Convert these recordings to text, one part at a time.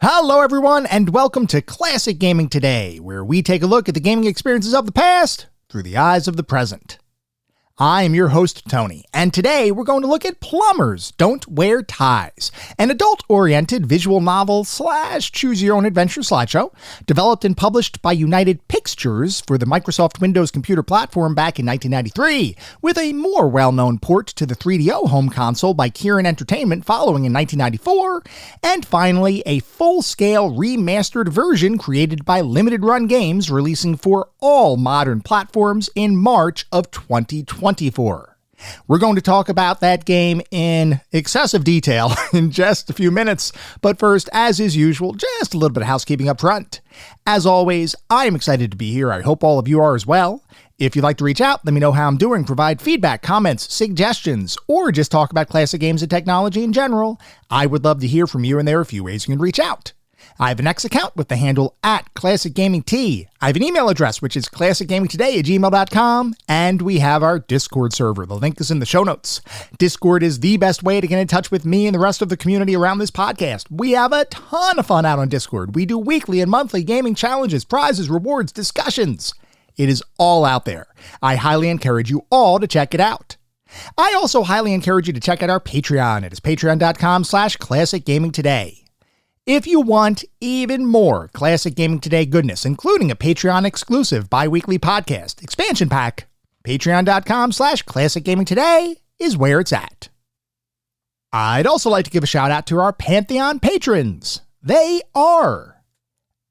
Hello everyone, and welcome to Classic Gaming Today, where we take a look at the gaming experiences of the past through the eyes of the present. I am your host, Tony, and today we're going to look at Plumbers Don't Wear Ties, an adult-oriented visual novel / choose-your-own-adventure slideshow developed and published by United Pictures for the Microsoft Windows computer platform back in 1993, with a more well-known port to the 3DO home console by Kieran Entertainment following in 1994, and finally a full-scale remastered version created by Limited Run Games releasing for all modern platforms in March of 2024. We're going to talk about that game in excessive detail in just a few minutes, but first, as is usual, just a little bit of housekeeping up front. As always, I am excited to be here. I hope all of you are as well. If you'd like to reach out, let me know how I'm doing, provide feedback, comments, suggestions, or just talk about classic games and technology in general. I would love to hear from you, and there are a few ways you can reach out. I have an X account with the handle @ClassicGamingT. I have an email address, which is classicgamingtoday@gmail.com, and we have our Discord server. The link is in the show notes. Discord is the best way to get in touch with me and the rest of the community around this podcast. We have a ton of fun out on Discord. We do weekly and monthly gaming challenges, prizes, rewards, discussions. It is all out there. I highly encourage you all to check it out. I also highly encourage you to check out our Patreon. It is patreon.com/ClassicGamingToday. If you want even more Classic Gaming Today goodness, including a Patreon-exclusive bi-weekly podcast expansion pack, patreon.com/ClassicGamingToday is where it's at. I'd also like to give a shout out to our Pantheon patrons. They are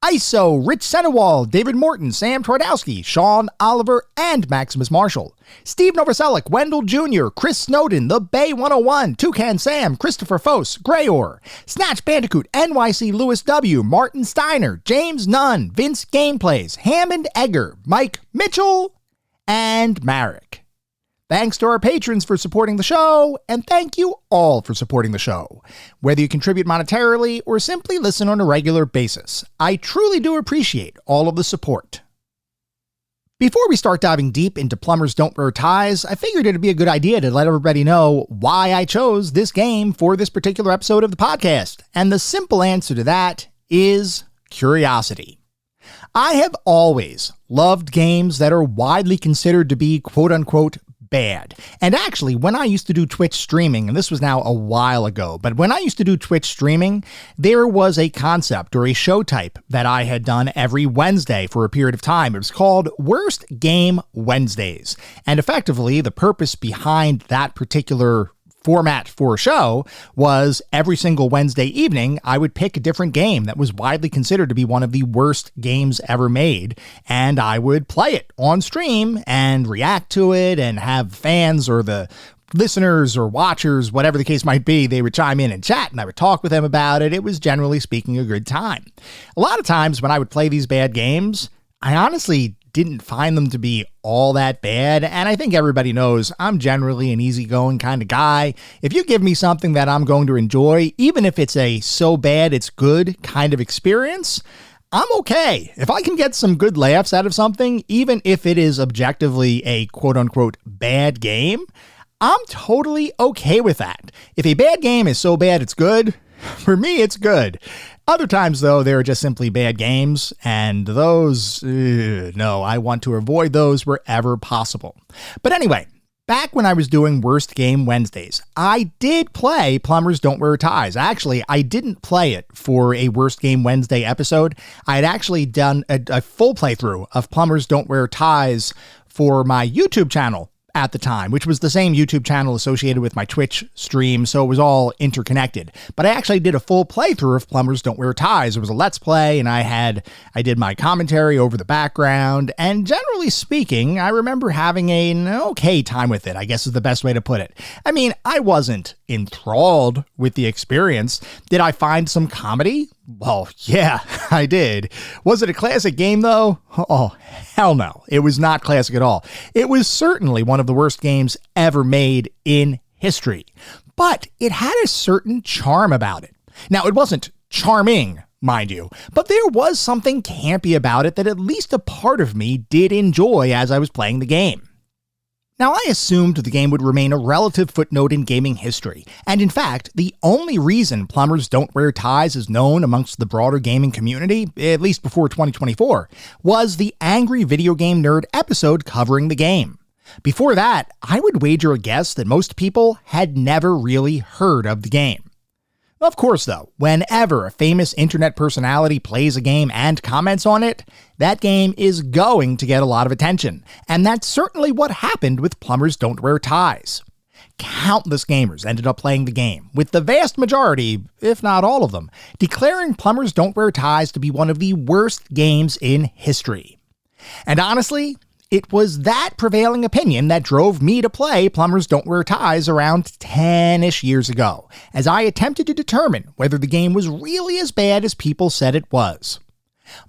ISO, Rich Senewald, David Morton, Sam Twardowski, Sean Oliver, and Maximus Marshall. Steve Novoselic, Wendell Jr., Chris Snowden, The Bay 101, Toucan Sam, Christopher Fose, Grayor, Snatch Bandicoot, NYC Lewis W., Martin Steiner, James Nunn, Vince Gameplays, Hammond Egger, Mike Mitchell, and Marek. Thanks to our patrons for supporting the show, and thank you all for supporting the show. Whether you contribute monetarily or simply listen on a regular basis, I truly do appreciate all of the support. Before we start diving deep into Plumbers Don't Wear Ties, I figured it'd be a good idea to let everybody know why I chose this game for this particular episode of the podcast, and the simple answer to that is curiosity. I have always loved games that are widely considered to be quote-unquote bad. And actually, when I used to do Twitch streaming, and this was now a while ago, but when I used to do Twitch streaming, there was a concept or a show type that I had done every Wednesday for a period of time. It was called Worst Game Wednesdays. And effectively, the purpose behind that particular format for a show was every single Wednesday evening, I would pick a different game that was widely considered to be one of the worst games ever made, and I would play it on stream and react to it and have fans or the listeners or watchers, whatever the case might be, they would chime in and chat, and I would talk with them about it. It was generally speaking a good time. A lot of times when I would play these bad games, I honestly didn't find them to be all that bad, and I think everybody knows I'm generally an easygoing kind of guy. If you give me something that I'm going to enjoy, even if it's a so bad it's good kind of experience, I'm okay. If I can get some good laughs out of something, even if it is objectively a quote-unquote bad game, I'm totally okay with that. If a bad game is so bad it's good, for me it's good. Other times, though, they're just simply bad games, and those, no, I want to avoid those wherever possible. But anyway, back when I was doing Worst Game Wednesdays, I did play Plumbers Don't Wear Ties. Actually, I didn't play it for a Worst Game Wednesday episode. I had actually done a full playthrough of Plumbers Don't Wear Ties for my YouTube channel at the time, which was the same YouTube channel associated with my Twitch stream, so it was all interconnected. But I actually did a full playthrough of Plumbers Don't Wear Ties. It was a Let's Play, and I did my commentary over the background, and generally speaking, I remember having an okay time with it, I guess is the best way to put it. I mean, I wasn't enthralled with the experience. Did I find some comedy? Well, yeah, I did. Was it a classic game, though? Oh, hell no. It was not classic at all. It was certainly one of the worst games ever made in history. But it had a certain charm about it. Now, it wasn't charming, mind you, but there was something campy about it that at least a part of me did enjoy as I was playing the game. Now, I assumed the game would remain a relative footnote in gaming history, and in fact, the only reason Plumbers Don't Wear Ties is known amongst the broader gaming community, at least before 2024, was the Angry Video Game Nerd episode covering the game. Before that, I would wager a guess that most people had never really heard of the game. Of course, though, whenever a famous internet personality plays a game and comments on it, that game is going to get a lot of attention, and that's certainly what happened with Plumbers Don't Wear Ties. Countless gamers ended up playing the game, with the vast majority, if not all of them, declaring Plumbers Don't Wear Ties to be one of the worst games in history. And honestly, it was that prevailing opinion that drove me to play Plumbers Don't Wear Ties around 10-ish years ago, as I attempted to determine whether the game was really as bad as people said it was.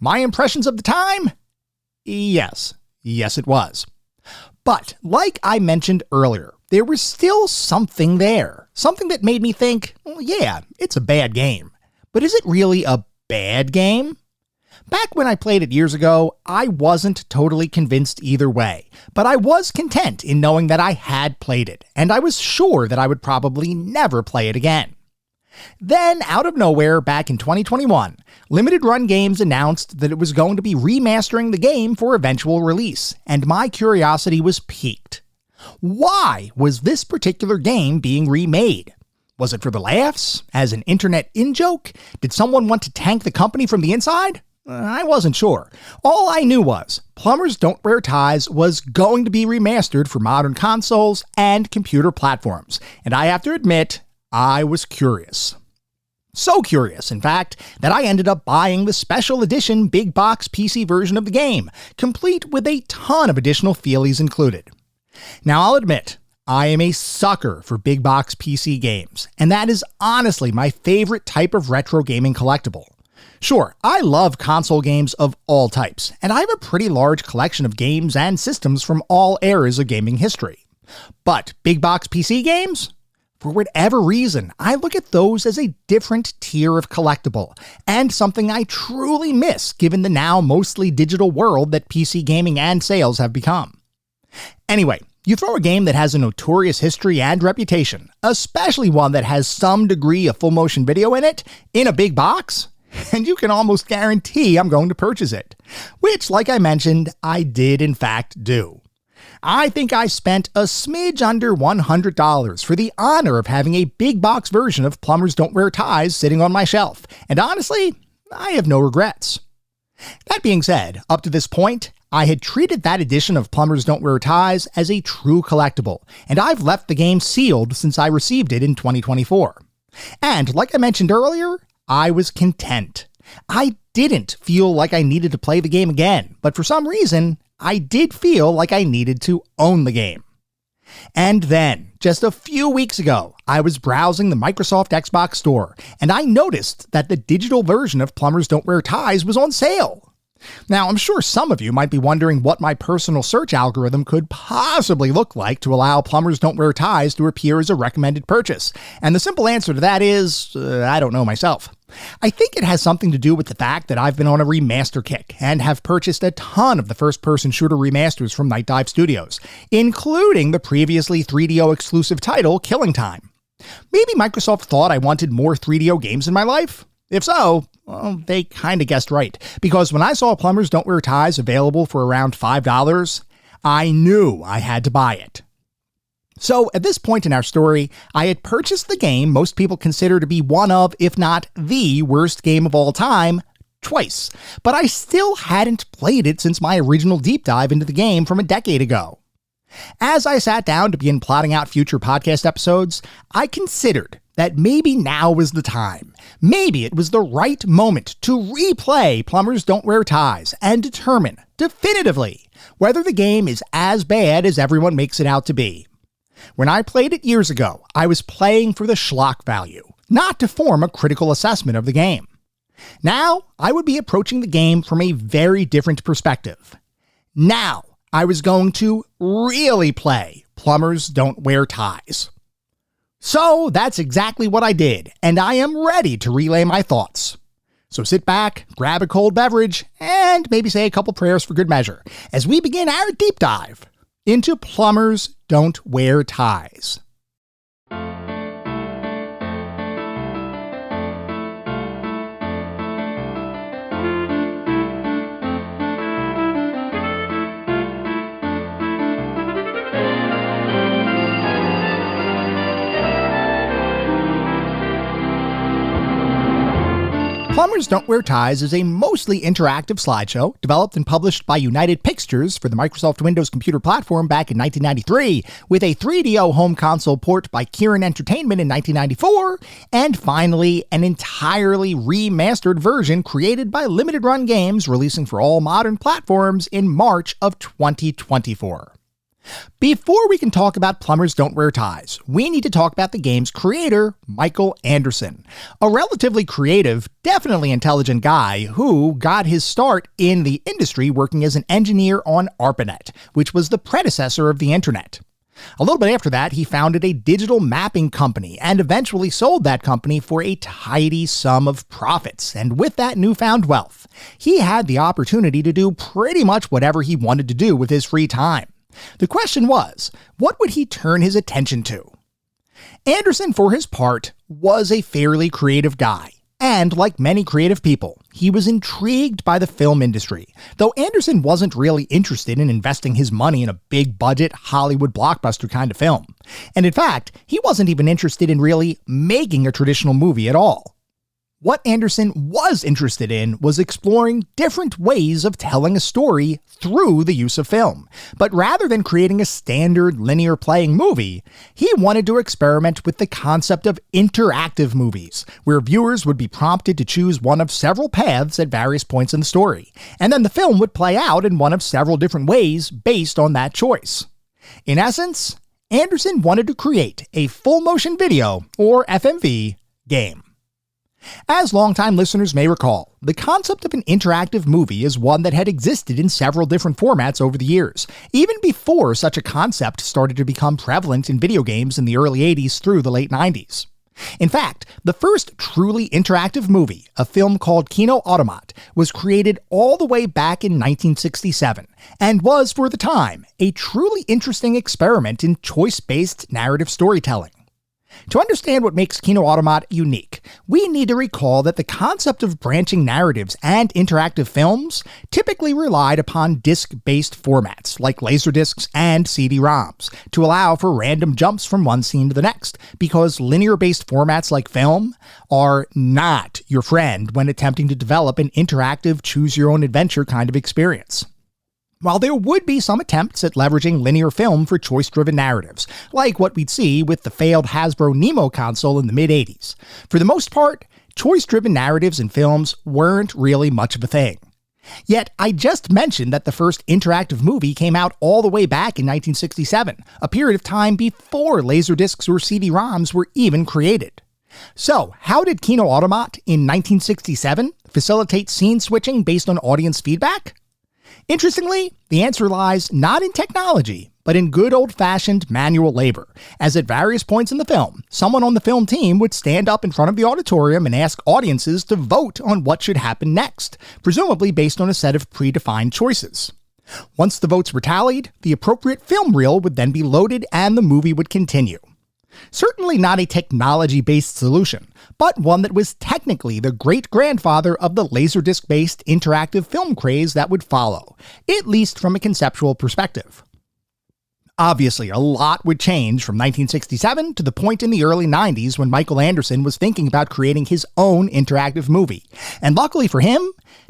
My impressions of the time? Yes, it was. But, like I mentioned earlier, there was still something there. Something that made me think, well, yeah, it's a bad game. But is it really a bad game? Back when I played it years ago, I wasn't totally convinced either way, but I was content in knowing that I had played it, and I was sure that I would probably never play it again. Then, out of nowhere, back in 2021, Limited Run Games announced that it was going to be remastering the game for eventual release, and my curiosity was piqued. Why was this particular game being remade? Was it for the laughs? As an internet in-joke? Did someone want to tank the company from the inside? I wasn't sure. All I knew was Plumbers Don't Wear Ties was going to be remastered for modern consoles and computer platforms, and I have to admit, I was curious. So curious, in fact, that I ended up buying the special edition big box PC version of the game, complete with a ton of additional feelies included. Now, I'll admit, I am a sucker for big box PC games, and that is honestly my favorite type of retro gaming collectible. Sure, I love console games of all types, and I have a pretty large collection of games and systems from all eras of gaming history. But big box PC games? For whatever reason, I look at those as a different tier of collectible, and something I truly miss given the now mostly digital world that PC gaming and sales have become. Anyway, you throw a game that has a notorious history and reputation, especially one that has some degree of full motion video in it, in a big box, and you can almost guarantee I'm going to purchase it. Which, like I mentioned, I did in fact do. I think I spent a smidge under $100 for the honor of having a big box version of Plumbers Don't Wear Ties sitting on my shelf, and honestly, I have no regrets. That being said, up to this point, I had treated that edition of Plumbers Don't Wear Ties as a true collectible, and I've left the game sealed since I received it in 2024. And like I mentioned earlier, I was content. I didn't feel like I needed to play the game again, but for some reason, I did feel like I needed to own the game. And then, just a few weeks ago, I was browsing the Microsoft Xbox store, and I noticed that the digital version of Plumbers Don't Wear Ties was on sale. Now, I'm sure some of you might be wondering what my personal search algorithm could possibly look like to allow Plumbers Don't Wear Ties to appear as a recommended purchase. And the simple answer to that is, I don't know myself. I think it has something to do with the fact that I've been on a remaster kick and have purchased a ton of the first-person shooter remasters from Night Dive Studios, including the previously 3DO exclusive title, Killing Time. Maybe Microsoft thought I wanted more 3DO games in my life? If so, well, they kinda guessed right, because when I saw Plumbers Don't Wear Ties available for around $5, I knew I had to buy it. So at this point in our story, I had purchased the game most people consider to be one of, if not the worst game of all time, twice, but I still hadn't played it since my original deep dive into the game from a decade ago. As I sat down to begin plotting out future podcast episodes, I considered that maybe now was the time. Maybe it was the right moment to replay Plumbers Don't Wear Ties and determine, definitively, whether the game is as bad as everyone makes it out to be. When I played it years ago, I was playing for the schlock value, not to form a critical assessment of the game. Now, I would be approaching the game from a very different perspective. Now, I was going to really play Plumbers Don't Wear Ties. So that's exactly what I did, and I am ready to relay my thoughts. So sit back, grab a cold beverage, and maybe say a couple prayers for good measure as we begin our deep dive into Plumbers Don't Wear Ties. Plumbers Don't Wear Ties is a mostly interactive slideshow developed and published by United Pictures for the Microsoft Windows computer platform back in 1993, with a 3DO home console port by Kieran Entertainment in 1994, and finally an entirely remastered version created by Limited Run Games, releasing for all modern platforms in March of 2024. Before we can talk about Plumbers Don't Wear Ties, we need to talk about the game's creator, Michael Anderson, a relatively creative, definitely intelligent guy who got his start in the industry working as an engineer on ARPANET, which was the predecessor of the internet. A little bit after that, he founded a digital mapping company and eventually sold that company for a tidy sum of profits. And with that newfound wealth, he had the opportunity to do pretty much whatever he wanted to do with his free time. The question was, what would he turn his attention to? Anderson, for his part, was a fairly creative guy. And like many creative people, he was intrigued by the film industry, though Anderson wasn't really interested in investing his money in a big-budget Hollywood blockbuster kind of film. And in fact, he wasn't even interested in really making a traditional movie at all. What Anderson was interested in was exploring different ways of telling a story through the use of film. But rather than creating a standard linear playing movie, he wanted to experiment with the concept of interactive movies, where viewers would be prompted to choose one of several paths at various points in the story, and then the film would play out in one of several different ways based on that choice. In essence, Anderson wanted to create a full motion video, or FMV, game. As longtime listeners may recall, the concept of an interactive movie is one that had existed in several different formats over the years, even before such a concept started to become prevalent in video games in the early 80s through the late 90s. In fact, the first truly interactive movie, a film called Kino Automat, was created all the way back in 1967, and was, for the time, a truly interesting experiment in choice-based narrative storytelling. To understand what makes Kino Automat unique, we need to recall that the concept of branching narratives and interactive films typically relied upon disc-based formats like Laserdiscs and CD-ROMs to allow for random jumps from one scene to the next, because linear-based formats like film are not your friend when attempting to develop an interactive choose-your-own-adventure kind of experience. While there would be some attempts at leveraging linear film for choice-driven narratives, like what we'd see with the failed Hasbro Nemo console in the mid-80s, for the most part, choice-driven narratives in films weren't really much of a thing. Yet, I just mentioned that the first interactive movie came out all the way back in 1967, a period of time before Laserdiscs or CD-ROMs were even created. So, how did Kino Automat in 1967 facilitate scene switching based on audience feedback? Interestingly, the answer lies not in technology, but in good old-fashioned manual labor, as at various points in the film, someone on the film team would stand up in front of the auditorium and ask audiences to vote on what should happen next, presumably based on a set of predefined choices. Once the votes were tallied, the appropriate film reel would then be loaded and the movie would continue. Certainly not a technology-based solution, but one that was technically the great-grandfather of the Laserdisc-based interactive film craze that would follow, at least from a conceptual perspective. Obviously, a lot would change from 1967 to the point in the early 90s when Michael Anderson was thinking about creating his own interactive movie. And luckily for him,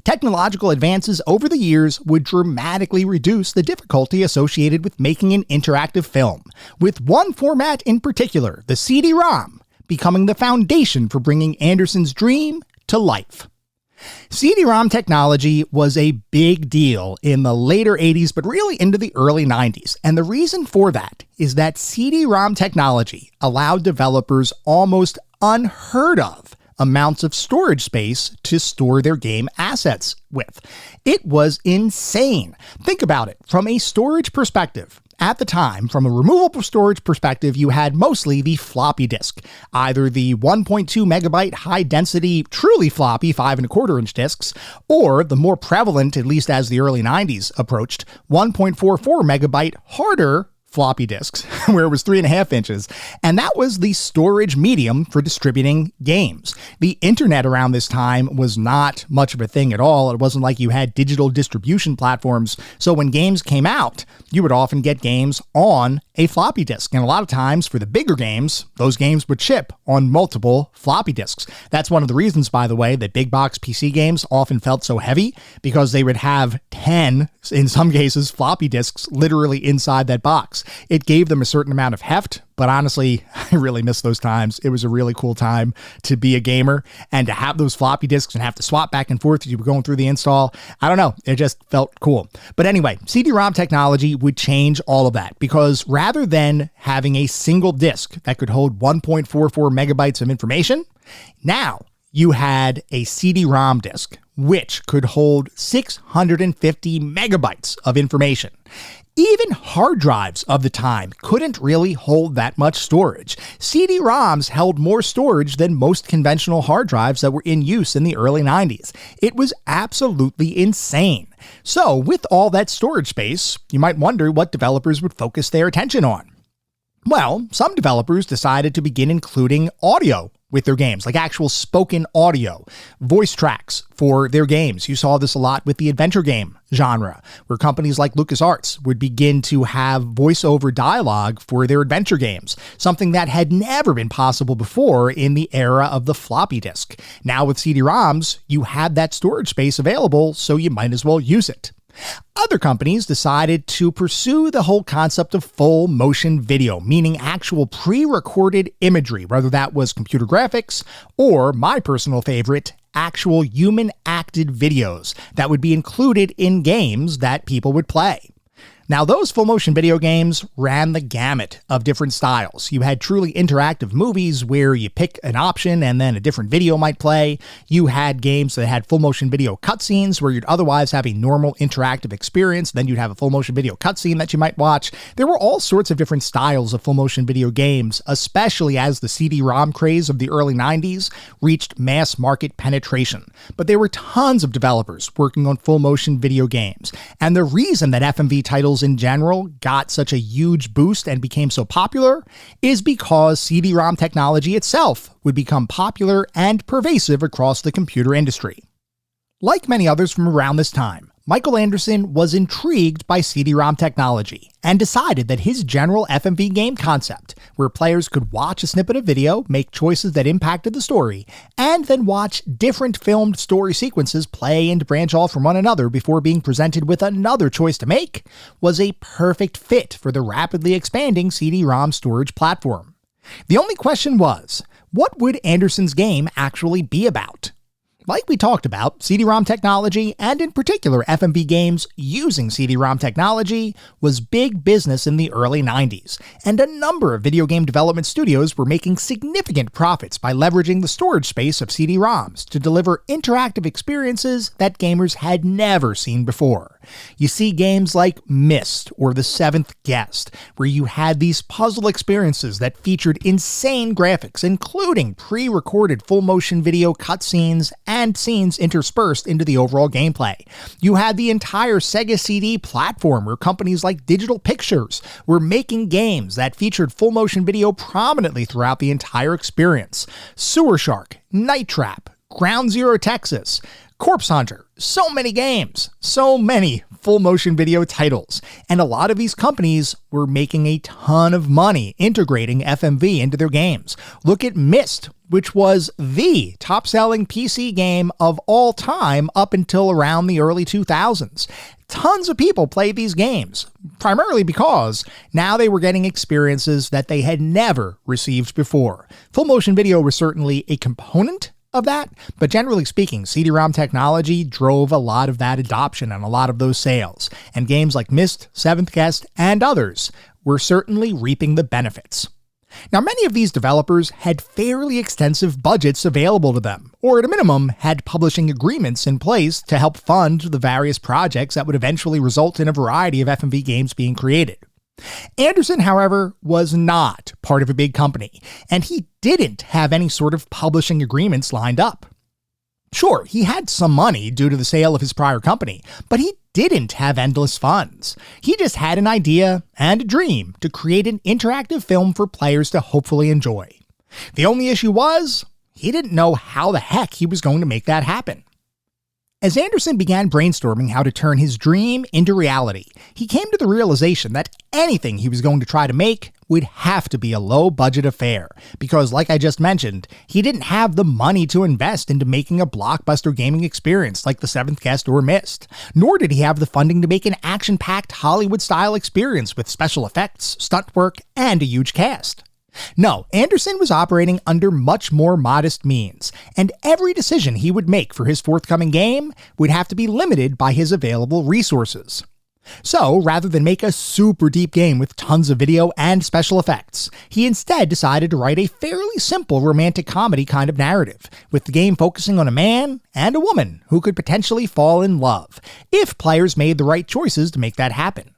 technological advances over the years would dramatically reduce the difficulty associated with making an interactive film, with one format in particular, the CD-ROM, becoming the foundation for bringing Anderson's dream to life. CD-ROM technology was a big deal in the later 80s, but really into the early 90s. And the reason for that is that CD-ROM technology allowed developers almost unheard of amounts of storage space to store their game assets with. It was insane. Think about it. From a storage perspective, At the time, from a removable storage perspective, you had mostly the floppy disk, either the 1.2 megabyte high-density, truly floppy 5.25-inch disks, or the more prevalent, at least as the early 90s approached, 1.44 megabyte harder floppy disks, where it was 3.5 inches, and that was the storage medium for distributing games. The internet around this time was not much of a thing at all. It wasn't like you had digital distribution platforms, so when games came out, you would often get games on a floppy disk, and a lot of times for the bigger games, those games would ship on multiple floppy disks. That's one of the reasons, by the way, that big box PC games often felt so heavy, because they would have 10, in some cases, floppy disks literally inside that box. It gave them a certain amount of heft, but honestly, I really miss those times. It was a really cool time to be a gamer, and to have those floppy disks and have to swap back and forth as you were going through the install. I don't know. It just felt cool. But anyway, CD-ROM technology would change all of that, because rather than having a single disk that could hold 1.44 megabytes of information, now you had a CD-ROM disk, which could hold 650 megabytes of information. Even hard drives of the time couldn't really hold that much storage. CD-ROMs held more storage than most conventional hard drives that were in use in the early 90s. It was absolutely insane. So, with all that storage space, you might wonder what developers would focus their attention on. Well, some developers decided to begin including audio with their games, like actual spoken audio, voice tracks for their games. You saw this a lot with the adventure game genre, where companies like LucasArts would begin to have voiceover dialogue for their adventure games, something that had never been possible before in the era of the floppy disk. Now with CD-ROMs, you had that storage space available, so you might as well use it. Other companies decided to pursue the whole concept of full motion video, meaning actual pre-recorded imagery, whether that was computer graphics or, my personal favorite, actual human-acted videos that would be included in games that people would play. Now, those full motion video games ran the gamut of different styles. You had truly interactive movies where you pick an option and then a different video might play. You had games that had full motion video cutscenes where you'd otherwise have a normal interactive experience. Then you'd have a full motion video cutscene that you might watch. There were all sorts of different styles of full motion video games, especially as the CD-ROM craze of the early 90s reached mass market penetration. But there were tons of developers working on full motion video games. And the reason that FMV titles in general got such a huge boost and became so popular is because CD-ROM technology itself would become popular and pervasive across the computer industry. Like many others from around this time, Michael Anderson was intrigued by CD-ROM technology and decided that his general FMV game concept, where players could watch a snippet of video, make choices that impacted the story, and then watch different filmed story sequences play and branch off from one another before being presented with another choice to make, was a perfect fit for the rapidly expanding CD-ROM storage platform. The only question was, what would Anderson's game actually be about? Like we talked about, CD-ROM technology, and in particular FMV games using CD-ROM technology, was big business in the early 90s, and a number of video game development studios were making significant profits by leveraging the storage space of CD-ROMs to deliver interactive experiences that gamers had never seen before. You see games like Myst or The Seventh Guest, where you had these puzzle experiences that featured insane graphics, including pre-recorded full-motion video cutscenes and scenes interspersed into the overall gameplay. You had the entire Sega CD platform, where companies like Digital Pictures were making games that featured full-motion video prominently throughout the entire experience. Sewer Shark, Night Trap, Ground Zero Texas, Corpse Hunter, so many games, so many full motion video titles, and a lot of these companies were making a ton of money integrating FMV into their games. Look at Myst, which was the top-selling PC game of all time up until around the early 2000s. Tons of people played these games, primarily because now they were getting experiences that they had never received before. Full motion video was certainly a component of that, but generally speaking, CD-ROM technology drove a lot of that adoption and a lot of those sales, and games like Myst, Seventh Guest, and others were certainly reaping the benefits. Now, many of these developers had fairly extensive budgets available to them, or at a minimum, had publishing agreements in place to help fund the various projects that would eventually result in a variety of FMV games being created. Anderson, however, was not part of a big company, and he didn't have any sort of publishing agreements lined up. Sure, he had some money due to the sale of his prior company, but he didn't have endless funds. He just had an idea and a dream to create an interactive film for players to hopefully enjoy. The only issue was, he didn't know how the heck he was going to make that happen. As Anderson began brainstorming how to turn his dream into reality, he came to the realization that anything he was going to try to make would have to be a low-budget affair, because like I just mentioned, he didn't have the money to invest into making a blockbuster gaming experience like The Seventh Guest or Myst, nor did he have the funding to make an action-packed Hollywood-style experience with special effects, stunt work, and a huge cast. No, Anderson was operating under much more modest means, and every decision he would make for his forthcoming game would have to be limited by his available resources. So, rather than make a super deep game with tons of video and special effects, he instead decided to write a fairly simple romantic comedy kind of narrative, with the game focusing on a man and a woman who could potentially fall in love, if players made the right choices to make that happen.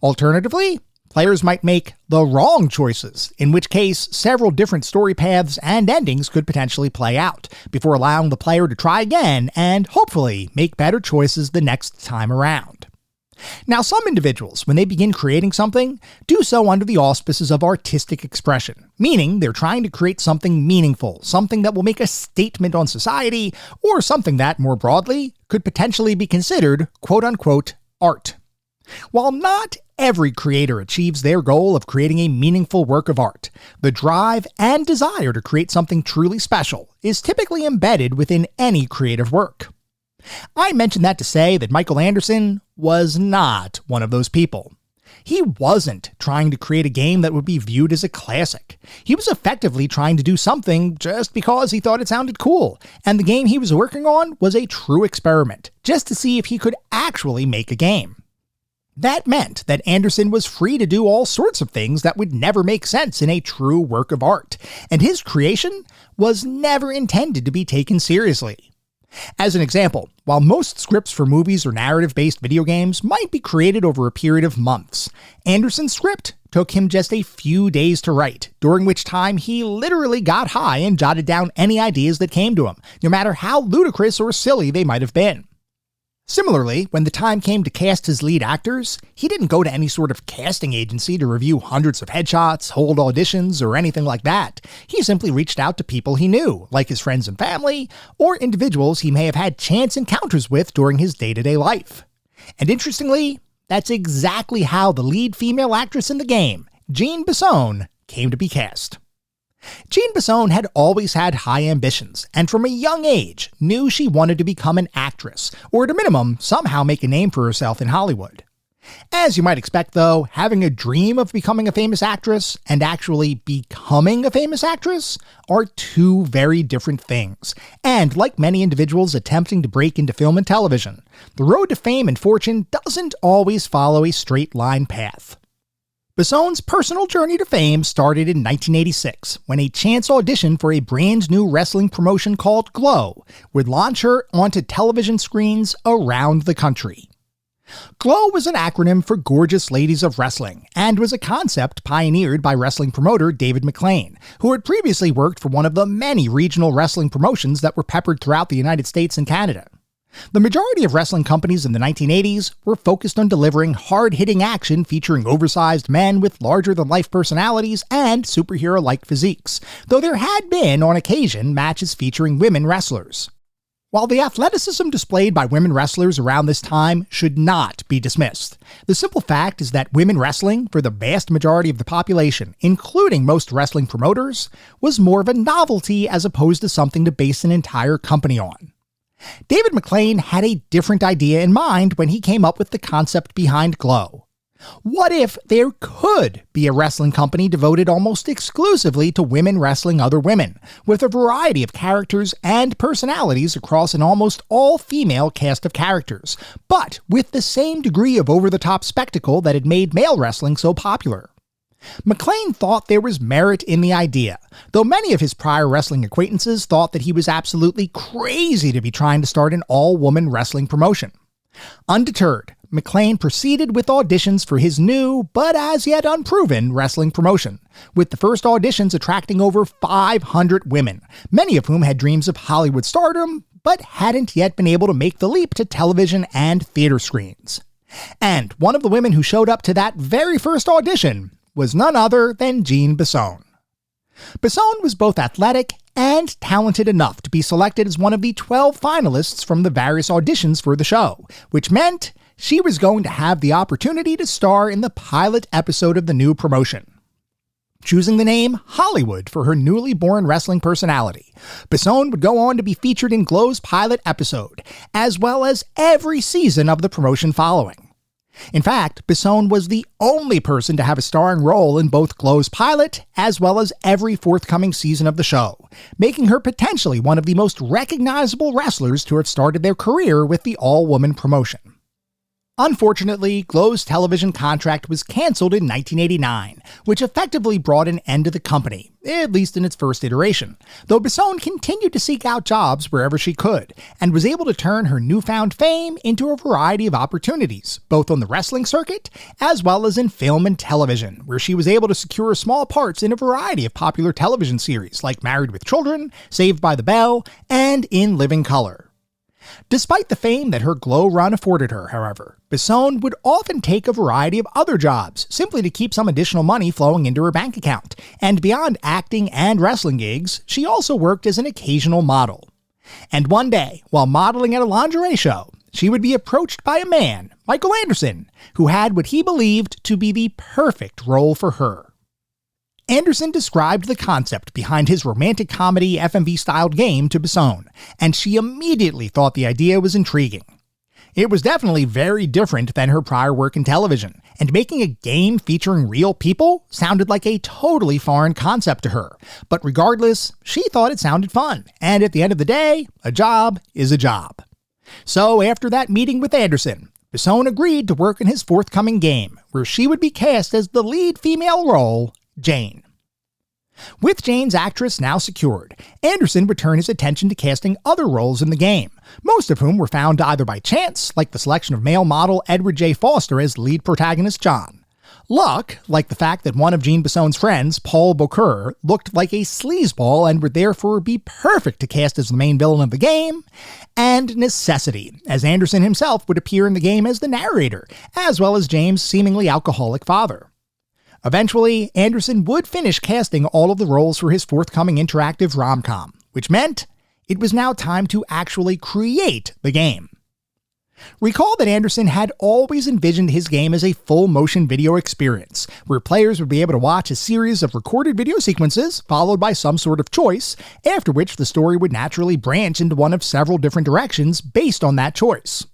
Alternatively, players might make the wrong choices, in which case several different story paths and endings could potentially play out, before allowing the player to try again and hopefully make better choices the next time around. Now, some individuals, when they begin creating something, do so under the auspices of artistic expression, meaning they're trying to create something meaningful, something that will make a statement on society, or something that, more broadly, could potentially be considered quote-unquote art. While not every creator achieves their goal of creating a meaningful work of art, the drive and desire to create something truly special is typically embedded within any creative work. I mention that to say that Michael Anderson was not one of those people. He wasn't trying to create a game that would be viewed as a classic. He was effectively trying to do something just because he thought it sounded cool, and the game he was working on was a true experiment, just to see if he could actually make a game. That meant that Anderson was free to do all sorts of things that would never make sense in a true work of art, and his creation was never intended to be taken seriously. As an example, while most scripts for movies or narrative-based video games might be created over a period of months, Anderson's script took him just a few days to write, during which time he literally got high and jotted down any ideas that came to him, no matter how ludicrous or silly they might have been. Similarly, when the time came to cast his lead actors, he didn't go to any sort of casting agency to review hundreds of headshots, hold auditions, or anything like that. He simply reached out to people he knew, like his friends and family, or individuals he may have had chance encounters with during his day-to-day life. And interestingly, that's exactly how the lead female actress in the game, Jean Bisson, came to be cast. Jean Bisson had always had high ambitions, and from a young age knew she wanted to become an actress, or at a minimum, somehow make a name for herself in Hollywood. As you might expect though, having a dream of becoming a famous actress and actually becoming a famous actress are two very different things. And like many individuals attempting to break into film and television, the road to fame and fortune doesn't always follow a straight line path. Bisson's personal journey to fame started in 1986, when a chance audition for a brand new wrestling promotion called Glow would launch her onto television screens around the country. Glow was an acronym for Gorgeous Ladies of Wrestling, and was a concept pioneered by wrestling promoter David McLean, who had previously worked for one of the many regional wrestling promotions that were peppered throughout the United States and Canada. The majority of wrestling companies in the 1980s were focused on delivering hard-hitting action featuring oversized men with larger-than-life personalities and superhero-like physiques, though there had been, on occasion, matches featuring women wrestlers. While the athleticism displayed by women wrestlers around this time should not be dismissed, the simple fact is that women wrestling, for the vast majority of the population, including most wrestling promoters, was more of a novelty as opposed to something to base an entire company on. David McLean had a different idea in mind when he came up with the concept behind Glow. What if there could be a wrestling company devoted almost exclusively to women wrestling other women, with a variety of characters and personalities across an almost all-female cast of characters, but with the same degree of over-the-top spectacle that had made male wrestling so popular? McLean thought there was merit in the idea, though many of his prior wrestling acquaintances thought that he was absolutely crazy to be trying to start an all-woman wrestling promotion. Undeterred, McClane proceeded with auditions for his new, but as yet unproven, wrestling promotion, with the first auditions attracting over 500 women, many of whom had dreams of Hollywood stardom, but hadn't yet been able to make the leap to television and theater screens. And one of the women who showed up to that very first audition was none other than Jean Bisson. Bisson was both athletic and talented enough to be selected as one of the 12 finalists from the various auditions for the show, which meant she was going to have the opportunity to star in the pilot episode of the new promotion. Choosing the name Hollywood for her newly born wrestling personality, Bisson would go on to be featured in Glow's pilot episode, as well as every season of the promotion following. In fact, Bisson was the only person to have a starring role in both Glow's pilot as well as every forthcoming season of the show, making her potentially one of the most recognizable wrestlers to have started their career with the all-woman promotion. Unfortunately, Glow's television contract was canceled in 1989, which effectively brought an end to the company, at least in its first iteration, though Bisson continued to seek out jobs wherever she could, and was able to turn her newfound fame into a variety of opportunities, both on the wrestling circuit as well as in film and television, where she was able to secure small parts in a variety of popular television series like Married with Children, Saved by the Bell, and In Living Color. Despite the fame that her Glow run afforded her, however, Bisson would often take a variety of other jobs simply to keep some additional money flowing into her bank account, and beyond acting and wrestling gigs, she also worked as an occasional model. And one day, while modeling at a lingerie show, she would be approached by a man, Michael Anderson, who had what he believed to be the perfect role for her. Anderson described the concept behind his romantic comedy FMV-styled game to Bisson, and she immediately thought the idea was intriguing. It was definitely very different than her prior work in television, and making a game featuring real people sounded like a totally foreign concept to her. But regardless, she thought it sounded fun, and at the end of the day, a job is a job. So after that meeting with Anderson, Bisson agreed to work in his forthcoming game, where she would be cast as the lead female role, Jane. With Jane's actress now secured, Anderson would turn his attention to casting other roles in the game, most of whom were found either by chance, like the selection of male model Edward J. Foster as lead protagonist John, luck, like the fact that one of Jean Bisson's friends, Paul Bocure, looked like a sleazeball and would therefore be perfect to cast as the main villain of the game, and necessity, as Anderson himself would appear in the game as the narrator, as well as James' seemingly alcoholic father. Eventually, Anderson would finish casting all of the roles for his forthcoming interactive rom-com, which meant it was now time to actually create the game. Recall that Anderson had always envisioned his game as a full-motion video experience, where players would be able to watch a series of recorded video sequences, followed by some sort of choice, after which the story would naturally branch into one of several different directions based on that choice.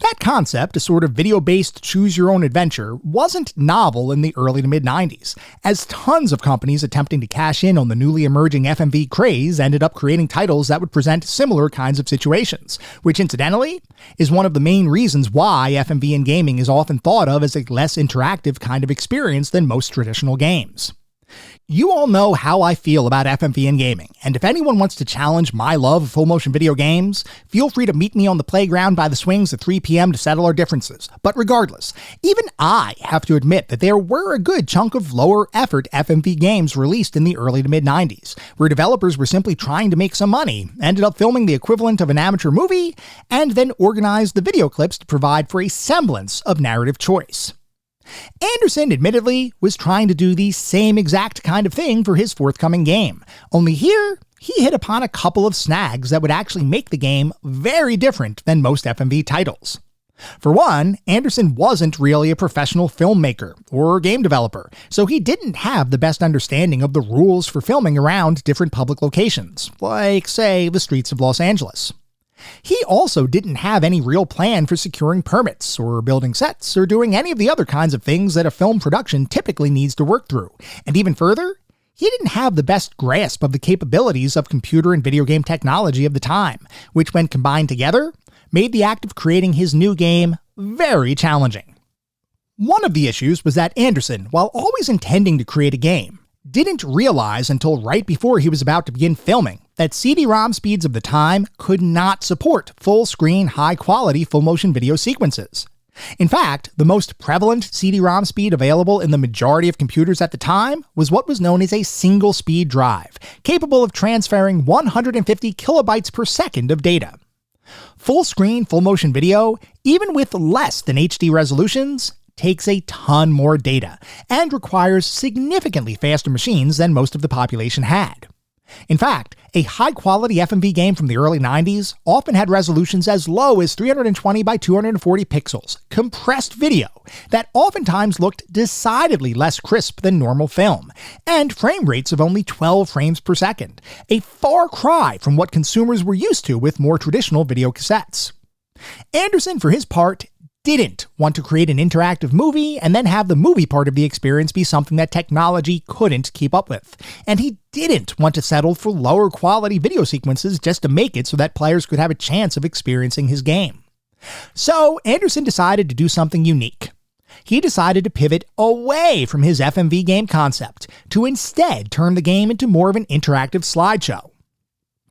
That concept, a sort of video-based choose-your-own-adventure, wasn't novel in the early to mid-90s, as tons of companies attempting to cash in on the newly emerging FMV craze ended up creating titles that would present similar kinds of situations, which incidentally is one of the main reasons why FMV in gaming is often thought of as a less interactive kind of experience than most traditional games. You all know how I feel about FMV in gaming, and if anyone wants to challenge my love of full-motion video games, feel free to meet me on the playground by the swings at 3 p.m. to settle our differences. But regardless, even I have to admit that there were a good chunk of lower-effort FMV games released in the early to mid-90s, where developers were simply trying to make some money, ended up filming the equivalent of an amateur movie, and then organized the video clips to provide for a semblance of narrative choice. Anderson, admittedly, was trying to do the same exact kind of thing for his forthcoming game, only here, he hit upon a couple of snags that would actually make the game very different than most FMV titles. For one, Anderson wasn't really a professional filmmaker or game developer, so he didn't have the best understanding of the rules for filming around different public locations, like, say, the streets of Los Angeles. He also didn't have any real plan for securing permits, or building sets, or doing any of the other kinds of things that a film production typically needs to work through. And even further, he didn't have the best grasp of the capabilities of computer and video game technology of the time, which when combined together, made the act of creating his new game very challenging. One of the issues was that Anderson, while always intending to create a game, didn't realize until right before he was about to begin filming that CD-ROM speeds of the time could not support full-screen, high-quality full-motion video sequences. In fact, the most prevalent CD-ROM speed available in the majority of computers at the time was what was known as a single-speed drive, capable of transferring 150 kilobytes per second of data. Full-screen, full-motion video, even with less than HD resolutions, takes a ton more data and requires significantly faster machines than most of the population had. In fact, a high-quality FMV game from the early 90s often had resolutions as low as 320 by 240 pixels, compressed video that oftentimes looked decidedly less crisp than normal film, and frame rates of only 12 frames per second, a far cry from what consumers were used to with more traditional video cassettes. Anderson, for his part, didn't want to create an interactive movie and then have the movie part of the experience be something that technology couldn't keep up with. And he didn't want to settle for lower quality video sequences just to make it so that players could have a chance of experiencing his game. So Anderson decided to do something unique. He decided to pivot away from his FMV game concept to instead turn the game into more of an interactive slideshow.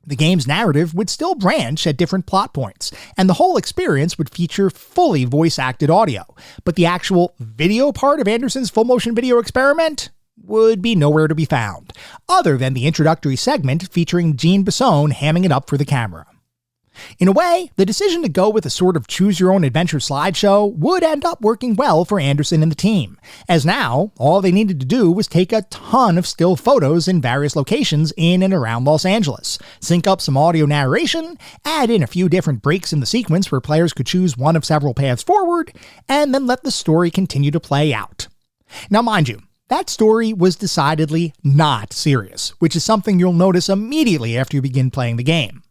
The game's narrative would still branch at different plot points, and the whole experience would feature fully voice-acted audio, but the actual video part of Anderson's full-motion video experiment would be nowhere to be found, other than the introductory segment featuring Jean Bisson hamming it up for the camera. In a way, the decision to go with a sort of choose-your-own-adventure slideshow would end up working well for Anderson and the team, as now, all they needed to do was take a ton of still photos in various locations in and around Los Angeles, sync up some audio narration, add in a few different breaks in the sequence where players could choose one of several paths forward, and then let the story continue to play out. Now mind you, that story was decidedly not serious, which is something you'll notice immediately after you begin playing the game.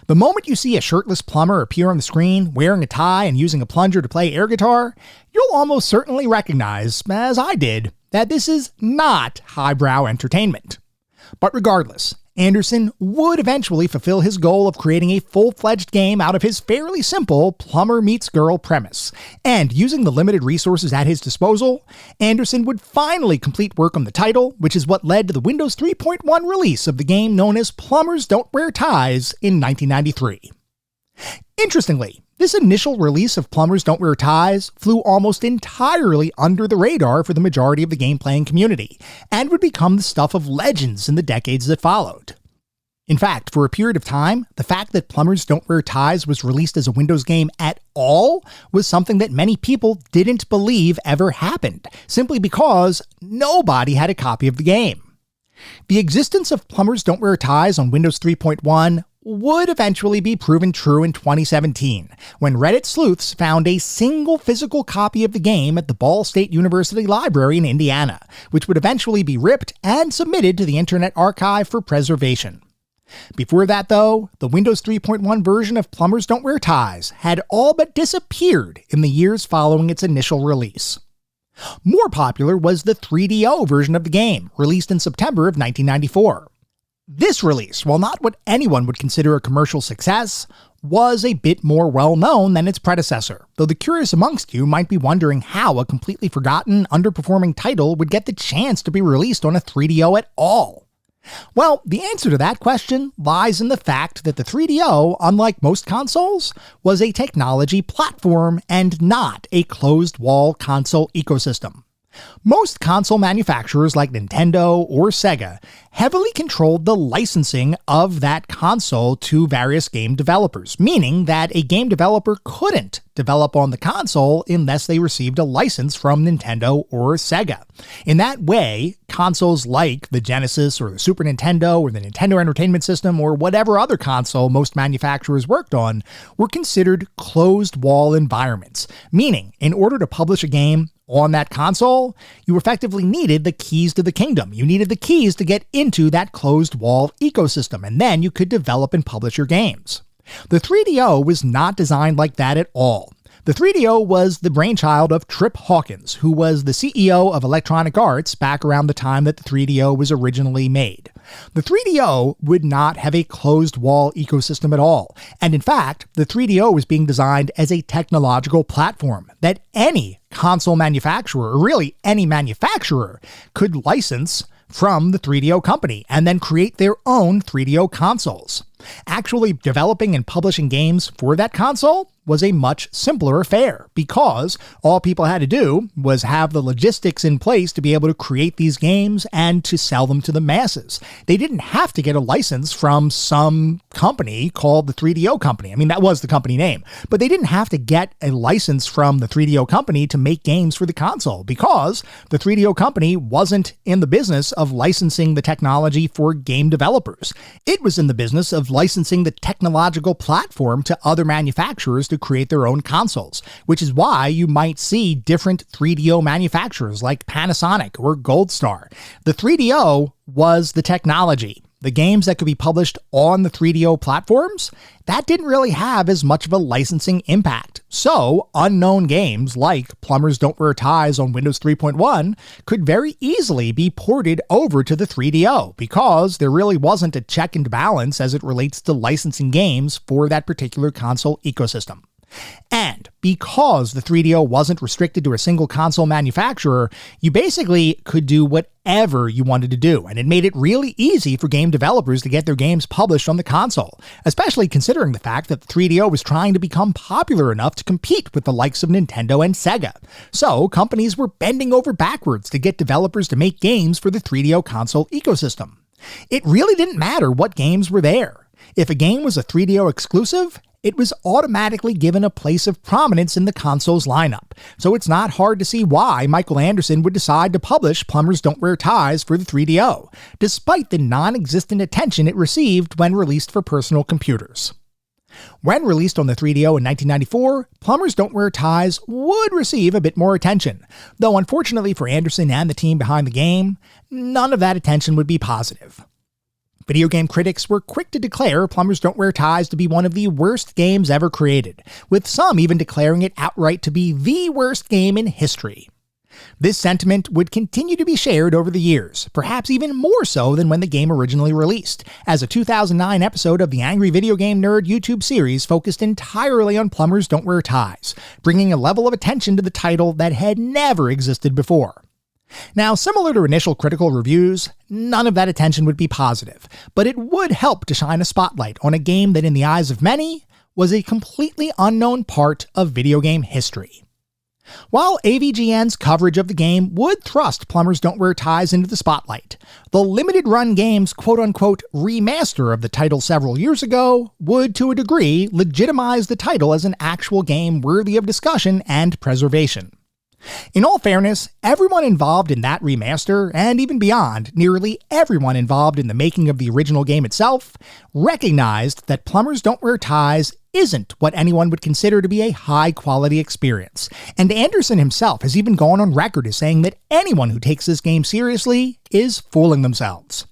The moment you see a shirtless plumber appear on the screen, wearing a tie and using a plunger to play air guitar, you'll almost certainly recognize, as I did, that this is not highbrow entertainment. But regardless, Anderson would eventually fulfill his goal of creating a full-fledged game out of his fairly simple plumber meets girl premise. And using the limited resources at his disposal, Anderson would finally complete work on the title, which is what led to the Windows 3.1 release of the game known as Plumbers Don't Wear Ties in 1993. Interestingly, this initial release of Plumbers Don't Wear Ties flew almost entirely under the radar for the majority of the game-playing community, and would become the stuff of legends in the decades that followed. In fact, for a period of time, the fact that Plumbers Don't Wear Ties was released as a Windows game at all was something that many people didn't believe ever happened, simply because nobody had a copy of the game. The existence of Plumbers Don't Wear Ties on Windows 3.1 would eventually be proven true in 2017, when Reddit sleuths found a single physical copy of the game at the Ball State University Library in Indiana, which would eventually be ripped and submitted to the Internet Archive for preservation. Before that, though, the Windows 3.1 version of Plumbers Don't Wear Ties had all but disappeared in the years following its initial release. More popular was the 3DO version of the game, released in September of 1994. This release, while not what anyone would consider a commercial success, was a bit more well-known than its predecessor, though the curious amongst you might be wondering how a completely forgotten, underperforming title would get the chance to be released on a 3DO at all. Well, the answer to that question lies in the fact that the 3DO, unlike most consoles, was a technology platform and not a closed-wall console ecosystem. Most console manufacturers like Nintendo or Sega heavily controlled the licensing of that console to various game developers, meaning that a game developer couldn't develop on the console unless they received a license from Nintendo or Sega. In that way, consoles like the Genesis or the Super Nintendo or the Nintendo Entertainment System or whatever other console most manufacturers worked on were considered closed-wall environments, meaning in order to publish a game on that console, you effectively needed the keys to the kingdom. You needed the keys to get into that closed-wall ecosystem, and then you could develop and publish your games. The 3DO was not designed like that at all. The 3DO was the brainchild of Trip Hawkins, who was the CEO of Electronic Arts back around the time that the 3DO was originally made. The 3DO would not have a closed-wall ecosystem at all, and in fact, the 3DO was being designed as a technological platform that any console manufacturer, or really any manufacturer, could license from the 3DO company and then create their own 3DO consoles. Actually developing and publishing games for that console was a much simpler affair because all people had to do was have the logistics in place to be able to create these games and to sell them to the masses. They didn't have to get a license from some company called the 3DO Company. I mean, that was the company name, but they didn't have to get a license from the 3DO Company to make games for the console because the 3DO Company wasn't in the business of licensing the technology for game developers. It was in the business of licensing the technological platform to other manufacturers to create their own consoles, which is why you might see different 3DO manufacturers like Panasonic or Gold Star. The 3DO was the technology. The games that could be published on the 3DO platforms, that didn't really have as much of a licensing impact. So, unknown games like Plumbers Don't Wear Ties on Windows 3.1 could very easily be ported over to the 3DO because there really wasn't a check and balance as it relates to licensing games for that particular console ecosystem. And because the 3DO wasn't restricted to a single console manufacturer, you basically could do whatever you wanted to do, and it made it really easy for game developers to get their games published on the console, especially considering the fact that the 3DO was trying to become popular enough to compete with the likes of Nintendo and Sega. So companies were bending over backwards to get developers to make games for the 3DO console ecosystem. It really didn't matter what games were there. If a game was a 3DO exclusive, it was automatically given a place of prominence in the console's lineup, so it's not hard to see why Michael Anderson would decide to publish Plumbers Don't Wear Ties for the 3DO, despite the non-existent attention it received when released for personal computers. When released on the 3DO in 1994, Plumbers Don't Wear Ties would receive a bit more attention, though unfortunately for Anderson and the team behind the game, none of that attention would be positive. Video game critics were quick to declare Plumbers Don't Wear Ties to be one of the worst games ever created, with some even declaring it outright to be the worst game in history. This sentiment would continue to be shared over the years, perhaps even more so than when the game originally released, as a 2009 episode of the Angry Video Game Nerd YouTube series focused entirely on Plumbers Don't Wear Ties, bringing a level of attention to the title that had never existed before. Now, similar to initial critical reviews, none of that attention would be positive, but it would help to shine a spotlight on a game that in the eyes of many was a completely unknown part of video game history. While AVGN's coverage of the game would thrust Plumbers Don't Wear Ties into the spotlight, the limited-run game's quote-unquote remaster of the title several years ago would, to a degree, legitimize the title as an actual game worthy of discussion and preservation. In all fairness, everyone involved in that remaster, and even beyond, nearly everyone involved in the making of the original game itself, recognized that Plumbers Don't Wear Ties isn't what anyone would consider to be a high-quality experience, and Anderson himself has even gone on record as saying that anyone who takes this game seriously is fooling themselves.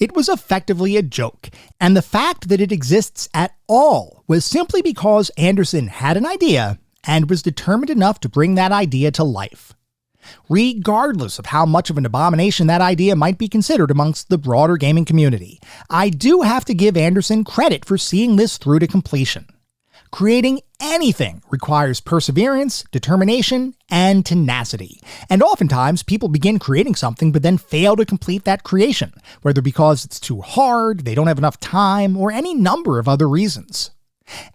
It was effectively a joke, and the fact that it exists at all was simply because Anderson had an idea and was determined enough to bring that idea to life. Regardless of how much of an abomination that idea might be considered amongst the broader gaming community, I do have to give Anderson credit for seeing this through to completion. Creating anything requires perseverance, determination, and tenacity. And oftentimes, people begin creating something but then fail to complete that creation, whether because it's too hard, they don't have enough time, or any number of other reasons.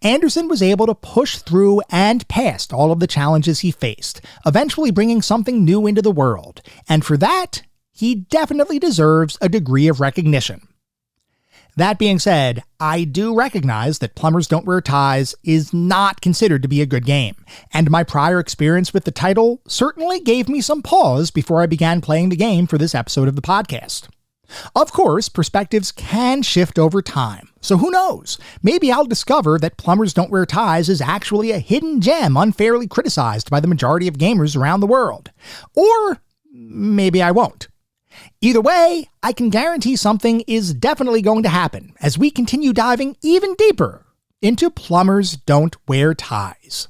Anderson was able to push through and past all of the challenges he faced, eventually bringing something new into the world, and for that, he definitely deserves a degree of recognition. That being said, I do recognize that Plumbers Don't Wear Ties is not considered to be a good game, and my prior experience with the title certainly gave me some pause before I began playing the game for this episode of the podcast. Of course, perspectives can shift over time, so who knows? Maybe I'll discover that Plumbers Don't Wear Ties is actually a hidden gem unfairly criticized by the majority of gamers around the world. Or maybe I won't. Either way, I can guarantee something is definitely going to happen as we continue diving even deeper into Plumbers Don't Wear Ties.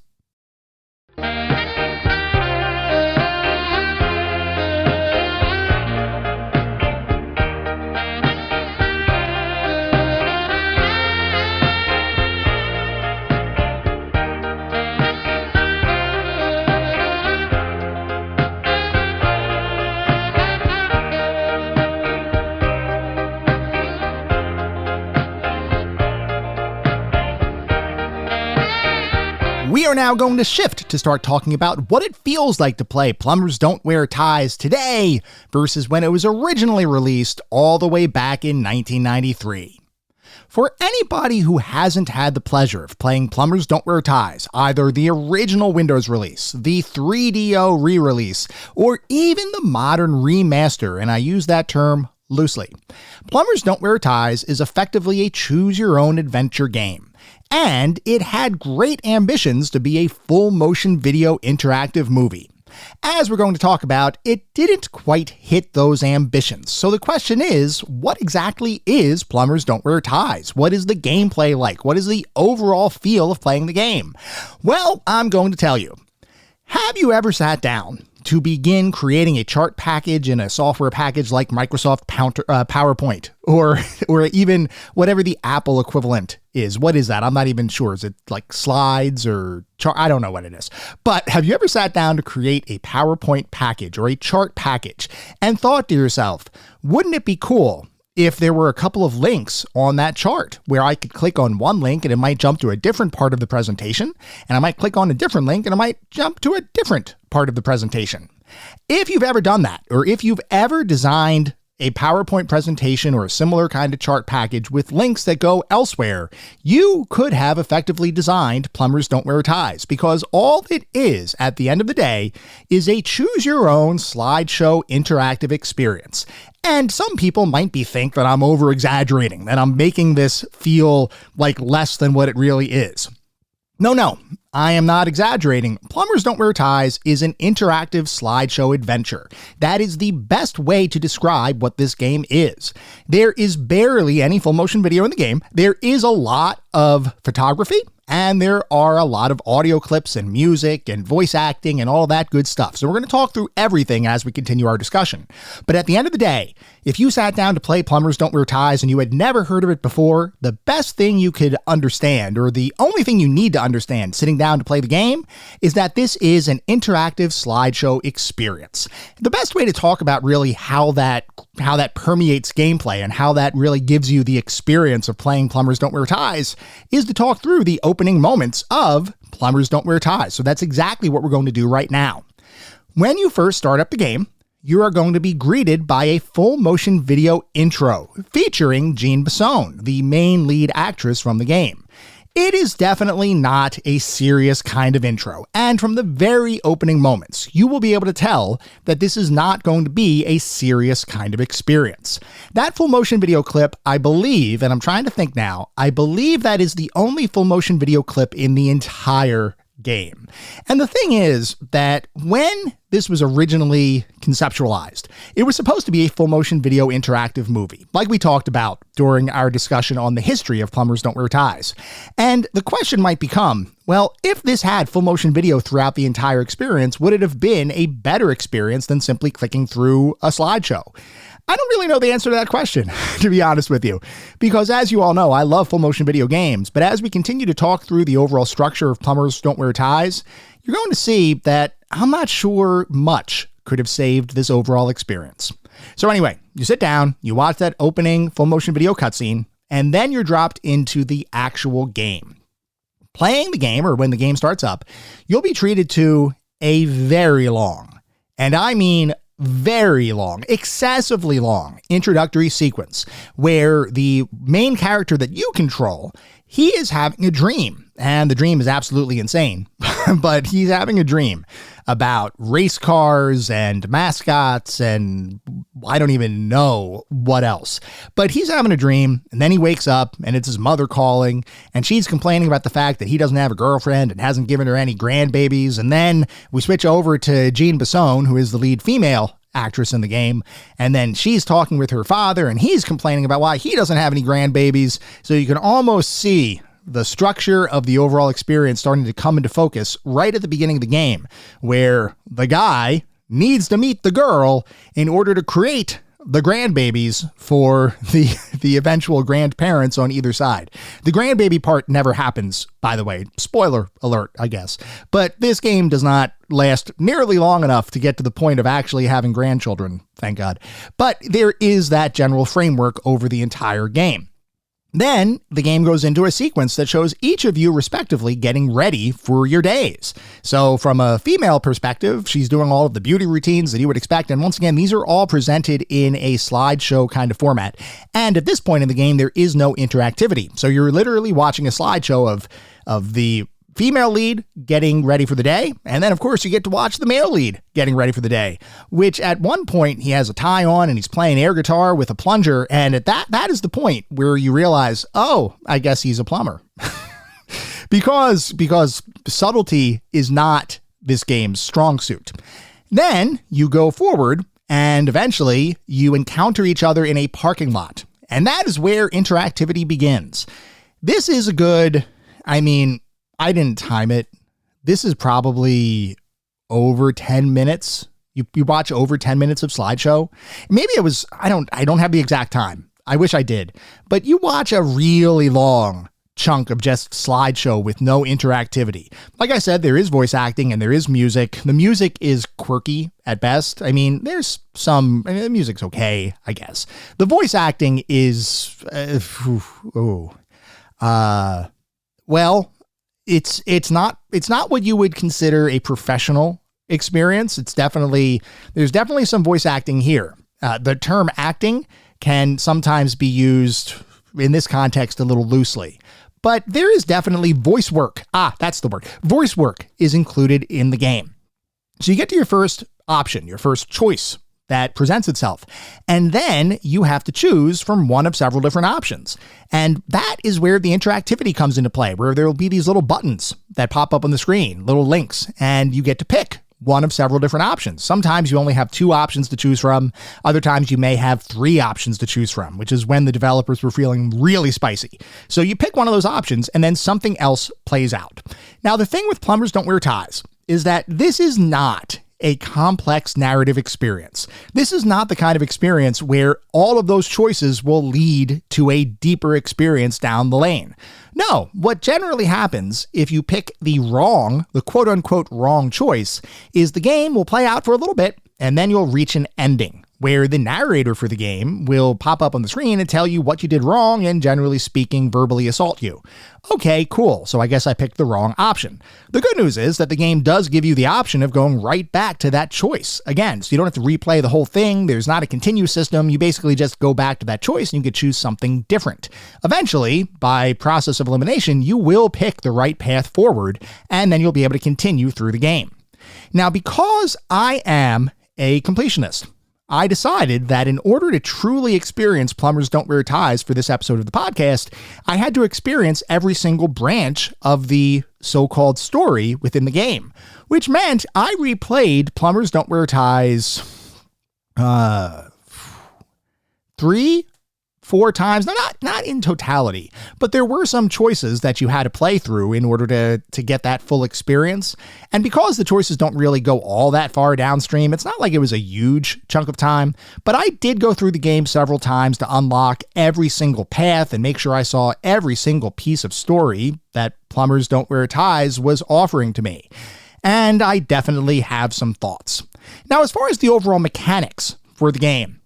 We We are now going to shift to start talking about what it feels like to play Plumbers Don't Wear Ties today versus when it was originally released all the way back in 1993. For anybody who hasn't had the pleasure of playing Plumbers Don't Wear Ties, either the original Windows release, the 3DO re-release, or even the modern remaster, and I use that term loosely, Plumbers Don't Wear Ties is effectively a choose-your-own-adventure game. And it had great ambitions to be a full-motion video interactive movie. As we're going to talk about, it didn't quite hit those ambitions. So the question is, what exactly is Plumbers Don't Wear Ties? What is the gameplay like? What is the overall feel of playing the game? Well, I'm going to tell you. Have you ever sat down to begin creating a chart package in a software package like Microsoft PowerPoint or even whatever the Apple equivalent is? What is that? I'm not even sure. Is it like slides or chart? I don't know what it is. But have you ever sat down to create a PowerPoint package or a chart package and thought to yourself, wouldn't it be cool if there were a couple of links on that chart where I could click on one link and it might jump to a different part of the presentation, and I might click on a different link and it might jump to a different part of the presentation? If you've ever done that, or if you've ever designed a PowerPoint presentation or a similar kind of chart package with links that go elsewhere, you could have effectively designed Plumbers Don't Wear Ties, because all it is at the end of the day is a choose-your-own slideshow interactive experience. And some people might think that I'm over-exaggerating, that I'm making this feel like less than what it really is. No, I am not exaggerating. Plumbers Don't Wear Ties is an interactive slideshow adventure. That is the best way to describe what this game is. There is barely any full motion video in the game. There is a lot of photography, and there are a lot of audio clips and music and voice acting and all that good stuff. So we're going to talk through everything as we continue our discussion. But at the end of the day, if you sat down to play Plumbers Don't Wear Ties and you had never heard of it before, the best thing you could understand, or the only thing you need to understand sitting down to play the game, is that this is an interactive slideshow experience. The best way to talk about really how that permeates gameplay and how that really gives you the experience of playing Plumbers Don't Wear Ties is to talk through the opening moments of Plumbers Don't Wear Ties. So that's exactly what we're going to do right now. When you first start up the game, you are going to be greeted by a full motion video intro featuring Jean Bisson, the main lead actress from the game. It is definitely not a serious kind of intro, and from the very opening moments, you will be able to tell that this is not going to be a serious kind of experience. That full motion video clip, I believe, and I'm trying to think now, I believe that is the only full motion video clip in the entire game. And the thing is that when this was originally conceptualized, it was supposed to be a full motion video interactive movie, like we talked about during our discussion on the history of Plumbers Don't Wear Ties. And the question might become, well, if this had full motion video throughout the entire experience, would it have been a better experience than simply clicking through a slideshow? I don't really know the answer to that question, to be honest with you, because as you all know, I love full motion video games, but as we continue to talk through the overall structure of Plumbers Don't Wear Ties, you're going to see that I'm not sure much could have saved this overall experience. So anyway, you sit down, you watch that opening full motion video cutscene, and then you're dropped into the actual game. Playing the game, or when the game starts up, you'll be treated to a very long, and I mean very long, excessively long introductory sequence where the main character that you control, he is having a dream, and the dream is absolutely insane, but he's having a dream about race cars and mascots and I don't even know what else. But he's having a dream, and then he wakes up and it's his mother calling, and she's complaining about the fact that he doesn't have a girlfriend and hasn't given her any grandbabies. And then we switch over to Jean Bisson, who is the lead female actress in the game, and then she's talking with her father and he's complaining about why he doesn't have any grandbabies. So you can almost see the structure of the overall experience starting to come into focus right at the beginning of the game, where the guy needs to meet the girl in order to create the grandbabies for the eventual grandparents on either side. The grandbaby part never happens, by the way. Spoiler alert, I guess. But this game does not last nearly long enough to get to the point of actually having grandchildren, thank God. But there is that general framework over the entire game. Then the game goes into a sequence that shows each of you respectively getting ready for your days. So from a female perspective, she's doing all of the beauty routines that you would expect. And once again, these are all presented in a slideshow kind of format. And at this point in the game, there is no interactivity. So you're literally watching a slideshow of the female lead getting ready for the day. And then, of course, you get to watch the male lead getting ready for the day, which at one point he has a tie on and he's playing air guitar with a plunger. And at that is the point where you realize, oh, I guess he's a plumber. because subtlety is not this game's strong suit. Then you go forward and eventually you encounter each other in a parking lot. And that is where interactivity begins. This is a good, I didn't time it. This is probably over 10 minutes. You watch over 10 minutes of slideshow. Maybe it was, I don't have the exact time. I wish I did. But you watch a really long chunk of just slideshow with no interactivity. Like I said, there is voice acting and there is music. The music is quirky at best. There's some, the music's okay, I guess. The voice acting is, well, it's not what you would consider a professional experience. There's definitely some voice acting here. The term acting can sometimes be used in this context a little loosely, but there is definitely voice work. That's the word. Voice work is included in the game. So you get to your first option, your first choice that presents itself. And then you have to choose from one of several different options. And that is where the interactivity comes into play, where there will be these little buttons that pop up on the screen, little links, and you get to pick one of several different options. Sometimes you only have 2 options to choose from. Other times you may have 3 options to choose from, which is when the developers were feeling really spicy. So you pick one of those options and then something else plays out. Now, the thing with Plumbers Don't Wear Ties is that this is not a complex narrative experience. This is not the kind of experience where all of those choices will lead to a deeper experience down the lane. No, what generally happens if you pick the quote unquote wrong choice is the game will play out for a little bit and then you'll reach an ending where the narrator for the game will pop up on the screen and tell you what you did wrong and, generally speaking, verbally assault you. Okay, cool. So I guess I picked the wrong option. The good news is that the game does give you the option of going right back to that choice again. So you don't have to replay the whole thing. There's not a continue system. You basically just go back to that choice and you can choose something different. Eventually, by process of elimination, you will pick the right path forward and then you'll be able to continue through the game. Now, because I am a completionist, I decided that in order to truly experience Plumbers Don't Wear Ties for this episode of the podcast, I had to experience every single branch of the so-called story within the game, which meant I replayed Plumbers Don't Wear Ties 4 times, not in totality, but there were some choices that you had to play through in order to get that full experience. And because the choices don't really go all that far downstream, it's not like it was a huge chunk of time, but I did go through the game several times to unlock every single path and make sure I saw every single piece of story that Plumbers Don't Wear Ties was offering to me. And I definitely have some thoughts. Now, as far as the overall mechanics for the game,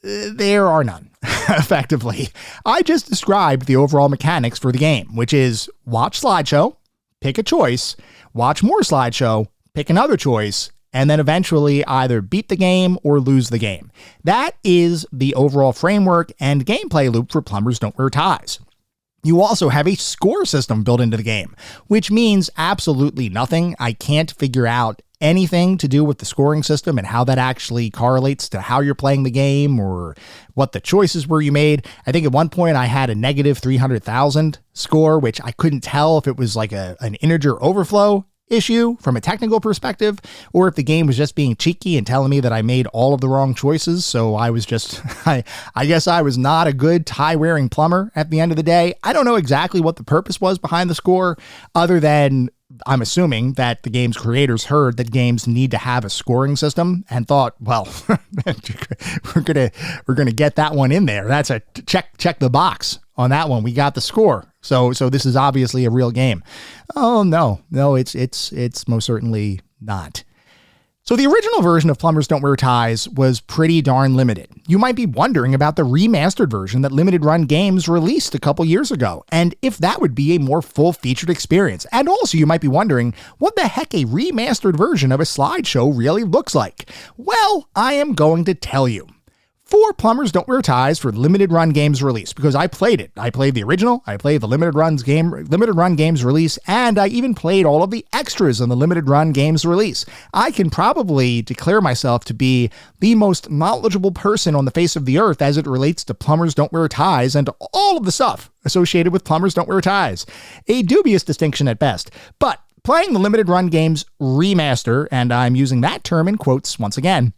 there are none, effectively. I just described the overall mechanics for the game, which is watch slideshow, pick a choice, watch more slideshow, pick another choice, and then eventually either beat the game or lose the game. That is the overall framework and gameplay loop for Plumbers Don't Wear Ties. You also have a score system built into the game, which means absolutely nothing. I can't figure out anything to do with the scoring system and how that actually correlates to how you're playing the game or what the choices were you made. I think at one point I had a negative 300,000 score, which I couldn't tell if it was like an integer overflow issue from a technical perspective, or if the game was just being cheeky and telling me that I made all of the wrong choices. So I was just, I guess I was not a good tie-wearing plumber at the end of the day. I don't know exactly what the purpose was behind the score, other than I'm assuming that the game's creators heard that games need to have a scoring system and thought, well, we're gonna get that one in there. That's a check the box on that one. We got the score. So this is obviously a real game. Oh no, it's most certainly not. So the original version of Plumbers Don't Wear Ties was pretty darn limited. You might be wondering about the remastered version that Limited Run Games released a couple years ago, and if that would be a more full-featured experience. And also you might be wondering what the heck a remastered version of a slideshow really looks like. Well, I am going to tell you. For Plumbers Don't Wear Ties for Limited Run Games release, because I played it. I played the original, I played the Limited Run Games release, and I even played all of the extras on the Limited Run Games release. I can probably declare myself to be the most knowledgeable person on the face of the earth as it relates to Plumbers Don't Wear Ties and all of the stuff associated with Plumbers Don't Wear Ties. A dubious distinction at best, but playing the Limited Run Games remaster, and I'm using that term in quotes once again,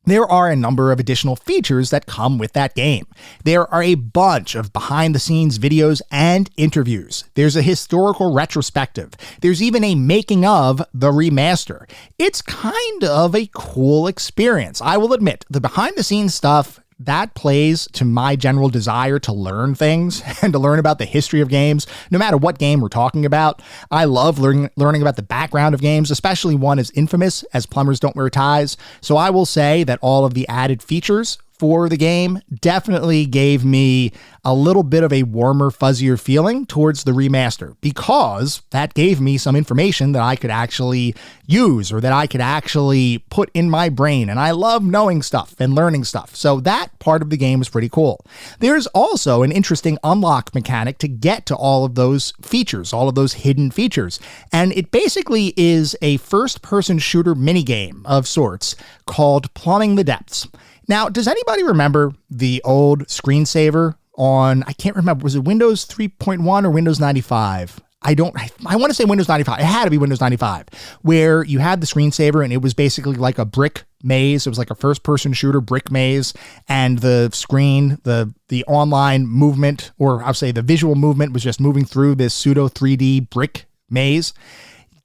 there are a number of additional features that come with that game. There are a bunch of behind-the-scenes videos and interviews. There's a historical retrospective. There's even a making of the remaster. It's kind of a cool experience. I will admit, the behind-the-scenes stuff, that plays to my general desire to learn things and to learn about the history of games, no matter what game we're talking about. I love learning about the background of games, especially one as infamous as Plumbers Don't Wear Ties. So I will say that all of the added features for the game definitely gave me a little bit of a warmer, fuzzier feeling towards the remaster, because that gave me some information that I could actually use or that I could actually put in my brain. And I love knowing stuff and learning stuff. So that part of the game was pretty cool. There's also an interesting unlock mechanic to get to all of those features, all of those hidden features. And it basically is a first-person shooter minigame of sorts called Plumbing the Depths. Now, does anybody remember the old screensaver on, I can't remember, was it Windows 3.1 or Windows 95? I want to say Windows 95. It had to be Windows 95, where you had the screensaver and it was basically like a brick maze. It was like a first-person shooter brick maze, and the screen, the online movement, or I'll say the visual movement, was just moving through this pseudo 3D brick maze.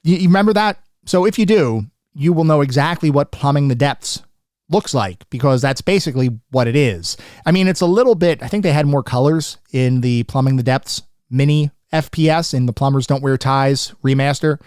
You remember that? So if you do, you will know exactly what Plumbing the Depths looks like, because that's basically what it is. I mean, it's a little bit, I think they had more colors in the Plumbing the Depths mini FPS in the Plumbers Don't Wear Ties remaster,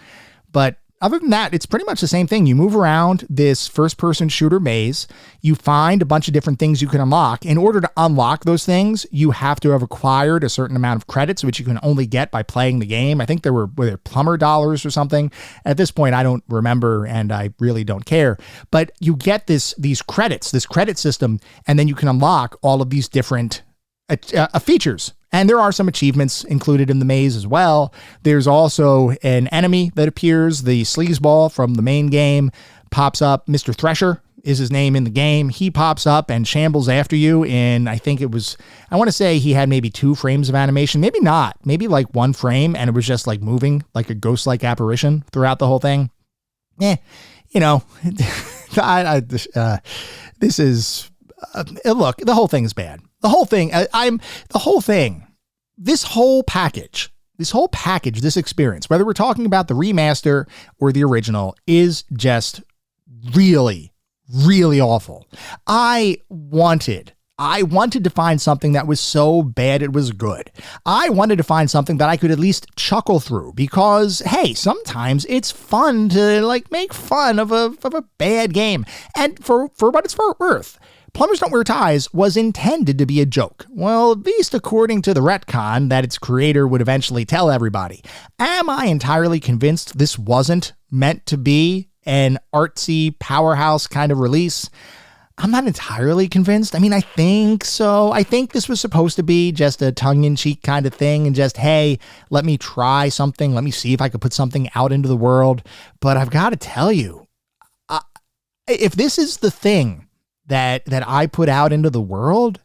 but other than that, it's pretty much the same thing. You move around this first-person shooter maze. You find a bunch of different things you can unlock. In order to unlock those things, you have to have acquired a certain amount of credits, which you can only get by playing the game. I think were there plumber dollars or something. At this point, I don't remember, and I really don't care. But you get these credits, this credit system, and then you can unlock all of these different features. And there are some achievements included in the maze as well. There's also an enemy that appears. The sleazeball from the main game pops up. Mr. Thresher is his name in the game. He pops up and shambles after you in, I want to say he had maybe 2 frames of animation. Maybe not. Maybe like 1 frame, and it was just like moving like a ghost-like apparition throughout the whole thing. This is... look, the whole thing is bad. This whole package, this experience, whether we're talking about the remaster or the original, is just really, really awful. I wanted to find something that was so bad it was good. I wanted to find something that I could at least chuckle through, because, hey, sometimes it's fun to make fun of a bad game. And for what it's worth, Plumbers Don't Wear Ties was intended to be a joke. Well, at least according to the retcon that its creator would eventually tell everybody. Am I entirely convinced this wasn't meant to be an artsy powerhouse kind of release? I'm not entirely convinced. I mean, I think so. I think this was supposed to be just a tongue-in-cheek kind of thing, and just, hey, let me try something. Let me see if I could put something out into the world. But I've got to tell you, if this is the thing that I put out into the world,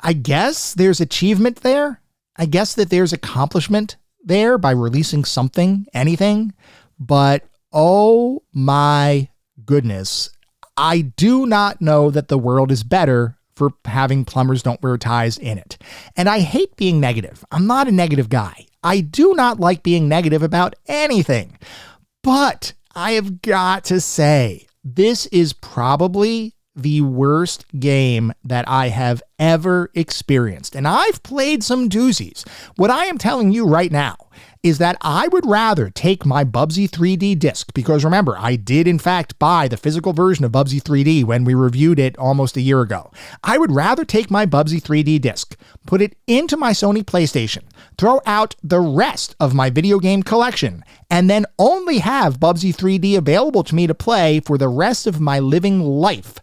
I guess there's achievement there. I guess that there's accomplishment there by releasing something, anything. But oh my goodness, I do not know that the world is better for having Plumbers Don't Wear Ties in it. And I hate being negative. I'm not a negative guy. I do not like being negative about anything. But I have got to say, this is probably the worst game that I have ever experienced. And I've played some doozies. What I am telling you right now is that I would rather take my Bubsy 3D disc, because remember, I did in fact buy the physical version of Bubsy 3D when we reviewed it almost a year ago. I would rather take my Bubsy 3D disc, put it into my Sony PlayStation, throw out the rest of my video game collection, and then only have Bubsy 3D available to me to play for the rest of my living life.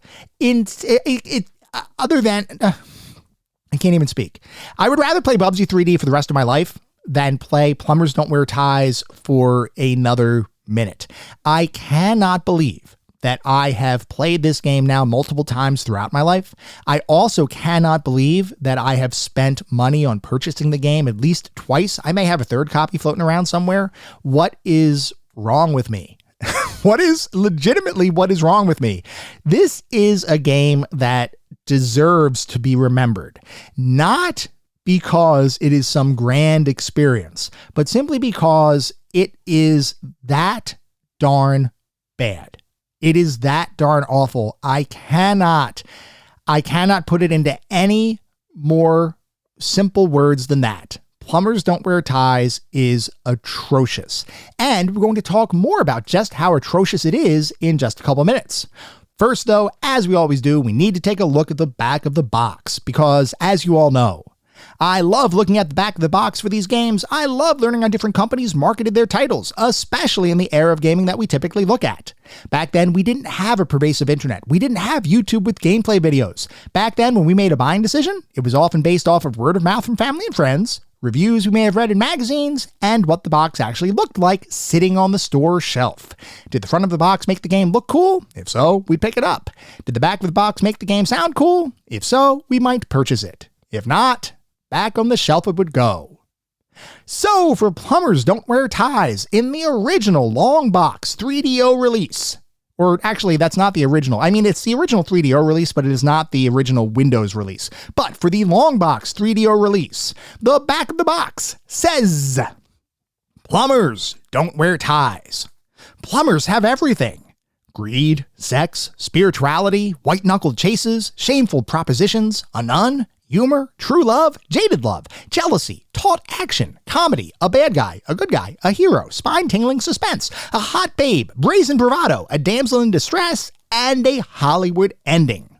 Other than, I can't even speak. I would rather play Bubsy 3D for the rest of my life than play Plumbers Don't Wear Ties for another minute. I cannot believe that I have played this game now multiple times throughout my life. I also cannot believe that I have spent money on purchasing the game at least twice. I may have a third copy floating around somewhere. What is wrong with me? What is wrong with me? This is a game that deserves to be remembered. Not because it is some grand experience, but simply because it is that darn bad. It is that darn awful. I cannot put it into any more simple words than that. Plumbers Don't Wear Ties is atrocious. And we're going to talk more about just how atrocious it is in just a couple minutes. First, though, as we always do, we need to take a look at the back of the box, because as you all know, I love looking at the back of the box for these games. I love learning how different companies marketed their titles, especially in the era of gaming that we typically look at. Back then, we didn't have a pervasive internet. We didn't have YouTube with gameplay videos. Back then, when we made a buying decision, it was often based off of word of mouth from family and friends, reviews we may have read in magazines, and what the box actually looked like sitting on the store shelf. Did the front of the box make the game look cool? If so, we'd pick it up. Did the back of the box make the game sound cool? If so, we might purchase it. If not, back on the shelf it would go. So for Plumbers Don't Wear Ties, in the original long box 3DO release, or actually that's not the original. I mean, it's the original 3DO release, but it is not the original Windows release. But for the long box 3DO release, the back of the box says, Plumbers Don't Wear Ties. Plumbers have everything. Greed, sex, spirituality, white-knuckled chases, shameful propositions, a nun, humor, true love, jaded love, jealousy, taut action, comedy, a bad guy, a good guy, a hero, spine-tingling suspense, a hot babe, brazen bravado, a damsel in distress, and a Hollywood ending.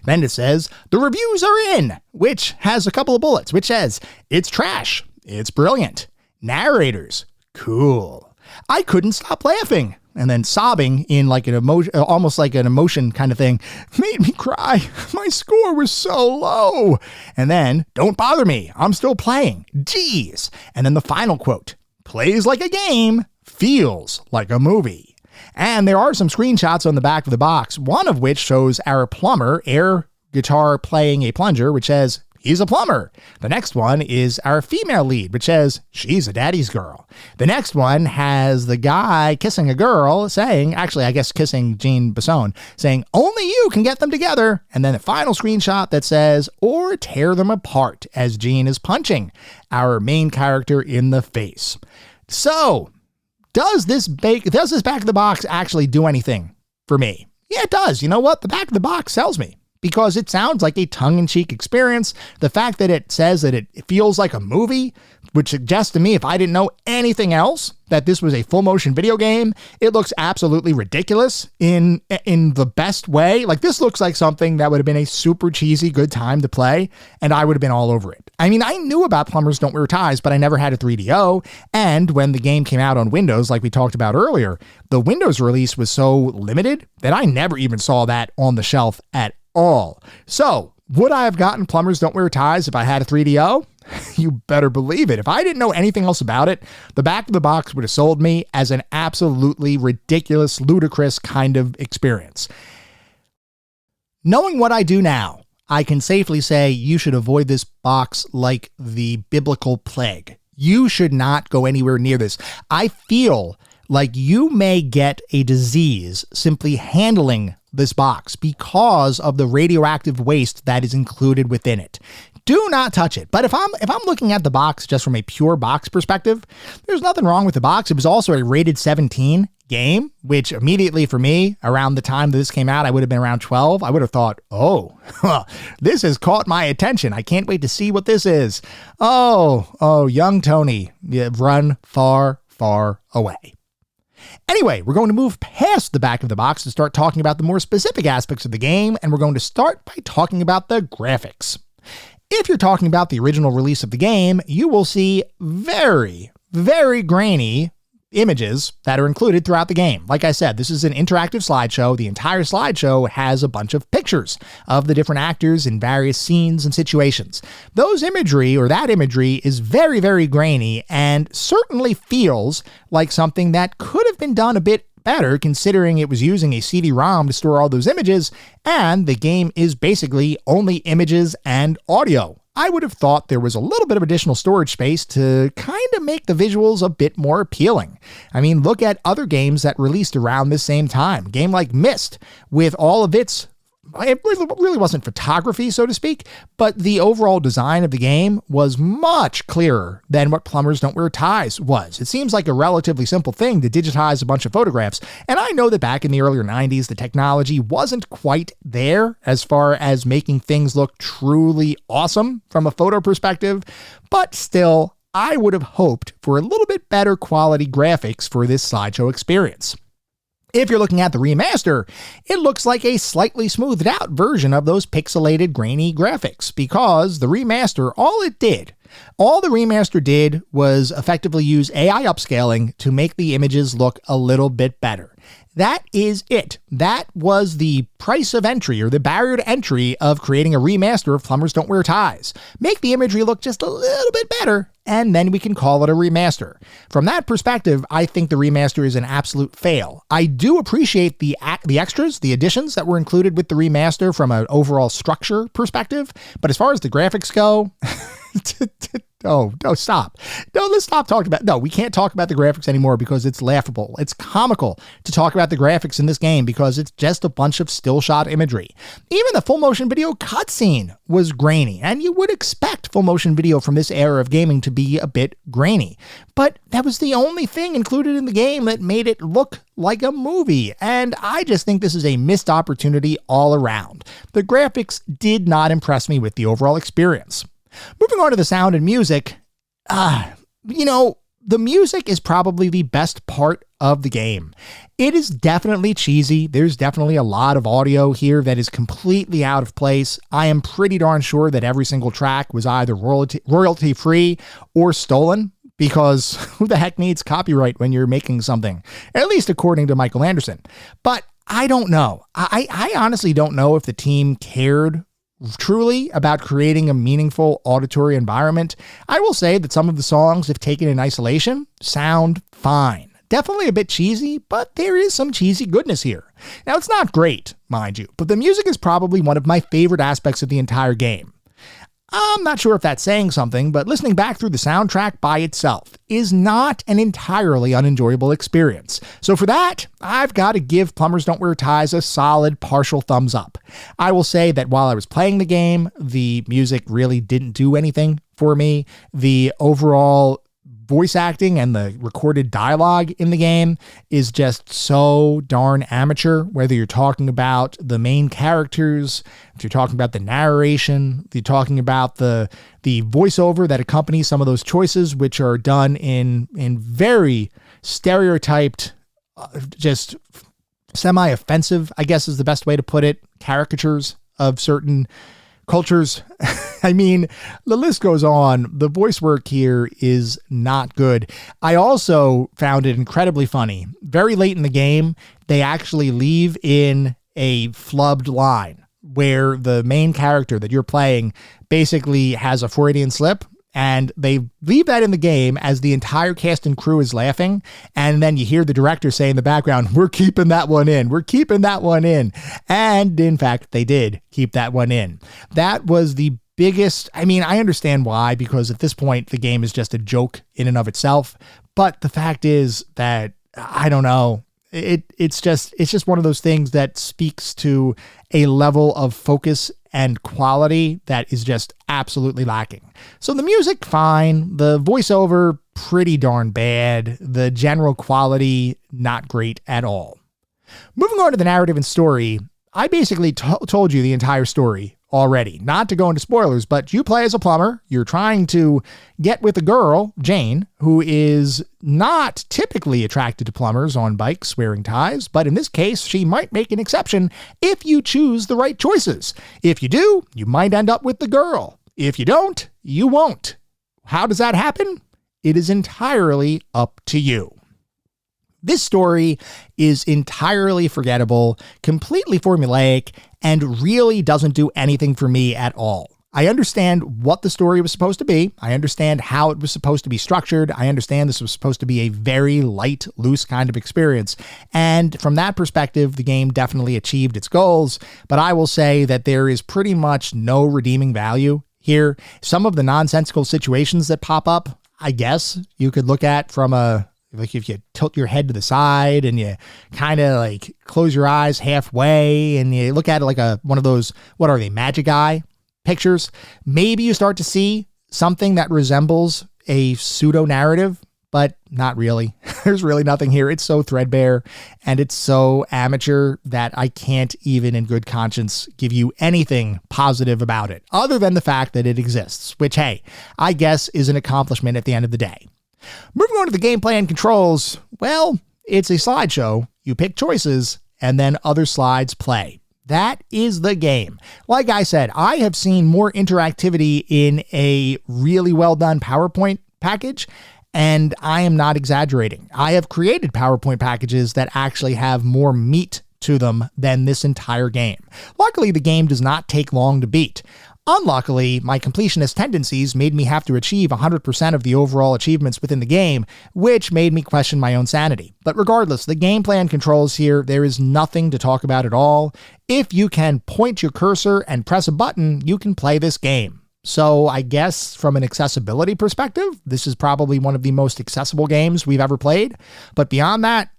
Then it says, the reviews are in, which has a couple of bullets, which says, it's trash, it's brilliant, narrators, cool, I couldn't stop laughing. And then sobbing in like an emotion, almost like an emotion kind of thing, made me cry. My score was so low. And then, don't bother me, I'm still playing. Geez. And then the final quote, plays like a game, feels like a movie. And there are some screenshots on the back of the box, one of which shows our plumber, air guitar playing a plunger, which says, he's a plumber. The next one is our female lead, which says, she's a daddy's girl. The next one has the guy kissing a girl saying, actually, I guess kissing Jean Besson, saying, only you can get them together. And then the final screenshot that says, or tear them apart, as Jean is punching our main character in the face. So, does this back of the box actually do anything for me? Yeah, it does. You know what? The back of the box sells me, because it sounds like a tongue-in-cheek experience. The fact that it says that it feels like a movie, which suggests to me, if I didn't know anything else, that this was a full-motion video game. It looks absolutely ridiculous in the best way. Like, this looks like something that would have been a super cheesy good time to play, and I would have been all over it. I mean, I knew about Plumbers Don't Wear Ties, but I never had a 3DO, and when the game came out on Windows, like we talked about earlier, the Windows release was so limited that I never even saw that on the shelf at all. So, would I have gotten Plumbers Don't Wear Ties if I had a 3DO? You better believe it. If I didn't know anything else about it, the back of the box would have sold me as an absolutely ridiculous, ludicrous kind of experience. Knowing what I do now, I can safely say you should avoid this box like the biblical plague. You should not go anywhere near this. I feel like you may get a disease simply handling this box because of the radioactive waste that is included within it. Do not touch it. But if I'm looking at the box just from a pure box perspective, there's nothing wrong with the box. It was also a rated 17. game, which immediately for me, around the time that this came out, I would have been around 12. I would have thought, oh, this has caught my attention. I can't wait to see what this is. Oh, young Tony, you've run far, far away. Anyway, we're going to move past the back of the box to start talking about the more specific aspects of the game, and we're going to start by talking about the graphics. If you're talking about the original release of the game, you will see very, very grainy images that are included throughout the game. Like I said, this is an interactive slideshow. The entire slideshow has a bunch of pictures of the different actors in various scenes and situations. That imagery is very, very grainy and certainly feels like something that could have been done a bit better considering it was using a CD-ROM to store all those images, and the game is basically only images and audio. I would have thought there was a little bit of additional storage space to kind of make the visuals a bit more appealing. I mean, look at other games that released around this same time. A game like Myst, with all of its, it really wasn't photography, so to speak, but the overall design of the game was much clearer than what Plumbers Don't Wear Ties was. It seems like a relatively simple thing to digitize a bunch of photographs, and I know that back in the earlier 90s, the technology wasn't quite there as far as making things look truly awesome from a photo perspective, but still, I would have hoped for a little bit better quality graphics for this slideshow experience. If you're looking at the remaster, it looks like a slightly smoothed out version of those pixelated grainy graphics, because the remaster, all the remaster did was effectively use AI upscaling to make the images look a little bit better. That is it. That was the price of entry, or the barrier to entry of creating a remaster of Plumbers Don't Wear Ties. Make the imagery look just a little bit better, and then we can call it a remaster. From that perspective, I think the remaster is an absolute fail. I do appreciate the extras, the additions that were included with the remaster from an overall structure perspective, but as far as the graphics go, Oh, no, stop. No, let's stop talking about, no, we can't talk about the graphics anymore because it's laughable. It's comical to talk about the graphics in this game because it's just a bunch of still shot imagery. Even the full motion video cutscene was grainy, and you would expect full motion video from this era of gaming to be a bit grainy. But that was the only thing included in the game that made it look like a movie, and I just think this is a missed opportunity all around. The graphics did not impress me with the overall experience. Moving on to the sound and music, the music is probably the best part of the game. It is definitely cheesy. There's definitely a lot of audio here that is completely out of place. I am pretty darn sure that every single track was either royalty free or stolen, because who the heck needs copyright when you're making something? At least according to Michael Anderson. But I don't know. I honestly don't know if the team cared truly about creating a meaningful auditory environment. I will say that some of the songs, if taken in isolation, sound fine. Definitely a bit cheesy, but there is some cheesy goodness here. Now, it's not great, mind you, but the music is probably one of my favorite aspects of the entire game. I'm not sure if that's saying something, but listening back through the soundtrack by itself is not an entirely unenjoyable experience. So for that, I've got to give Plumbers Don't Wear Ties a solid partial thumbs up. I will say that while I was playing the game, the music really didn't do anything for me. The overall voice acting and the recorded dialogue in the game is just so darn amateur, whether you're talking about the main characters, if you're talking about the narration, if you're talking about the voiceover that accompanies some of those choices, which are done in very stereotyped, just semi-offensive, I guess is the best way to put it, caricatures of certain cultures. I mean, the list goes on. The voice work here is not good. I also found it incredibly funny. Very late in the game, they actually leave in a flubbed line where the main character that you're playing basically has a Freudian slip, and they leave that in the game as the entire cast and crew is laughing. And then you hear the director say in the background, "We're keeping that one in. We're keeping that one in." And in fact, they did keep that one in. That was the biggest. I mean, I understand why, because at this point, the game is just a joke in and of itself. But the fact is that, I don't know, it's just one of those things that speaks to a level of focus and quality that is just absolutely lacking. So the music, fine. The voiceover, pretty darn bad. The general quality, not great at all. Moving on to the narrative and story, I basically told you the entire story already. Not to go into spoilers, but you play as a plumber. You're trying to get with a girl, Jane, who is not typically attracted to plumbers on bikes wearing ties, but in this case, she might make an exception if you choose the right choices. If you do, you might end up with the girl. If you don't, you won't. How does that happen? It is entirely up to you. This story is entirely forgettable, completely formulaic, and really doesn't do anything for me at all. I understand what the story was supposed to be. I understand how it was supposed to be structured. I understand this was supposed to be a very light, loose kind of experience. And from that perspective, the game definitely achieved its goals. But I will say that there is pretty much no redeeming value here. Some of the nonsensical situations that pop up, I guess you could look at from like if you tilt your head to the side and you kind of like close your eyes halfway and you look at it like one of those, what are they, magic eye pictures, maybe you start to see something that resembles a pseudo narrative, but not really. There's really nothing here. It's so threadbare and it's so amateur that I can't even in good conscience give you anything positive about it other than the fact that it exists, which, hey, I guess is an accomplishment at the end of the day. Moving on to the gameplay and controls, well, it's a slideshow. You pick choices, and then other slides play. That is the game. Like I said, I have seen more interactivity in a really well-done PowerPoint package, and I am not exaggerating. I have created PowerPoint packages that actually have more meat to them than this entire game. Luckily, the game does not take long to beat. Unluckily, my completionist tendencies made me have to achieve 100% of the overall achievements within the game, which made me question my own sanity. But regardless, the gameplay and controls here, there is nothing to talk about at all. If you can point your cursor and press a button, you can play this game. So I guess from an accessibility perspective, this is probably one of the most accessible games we've ever played. But beyond that,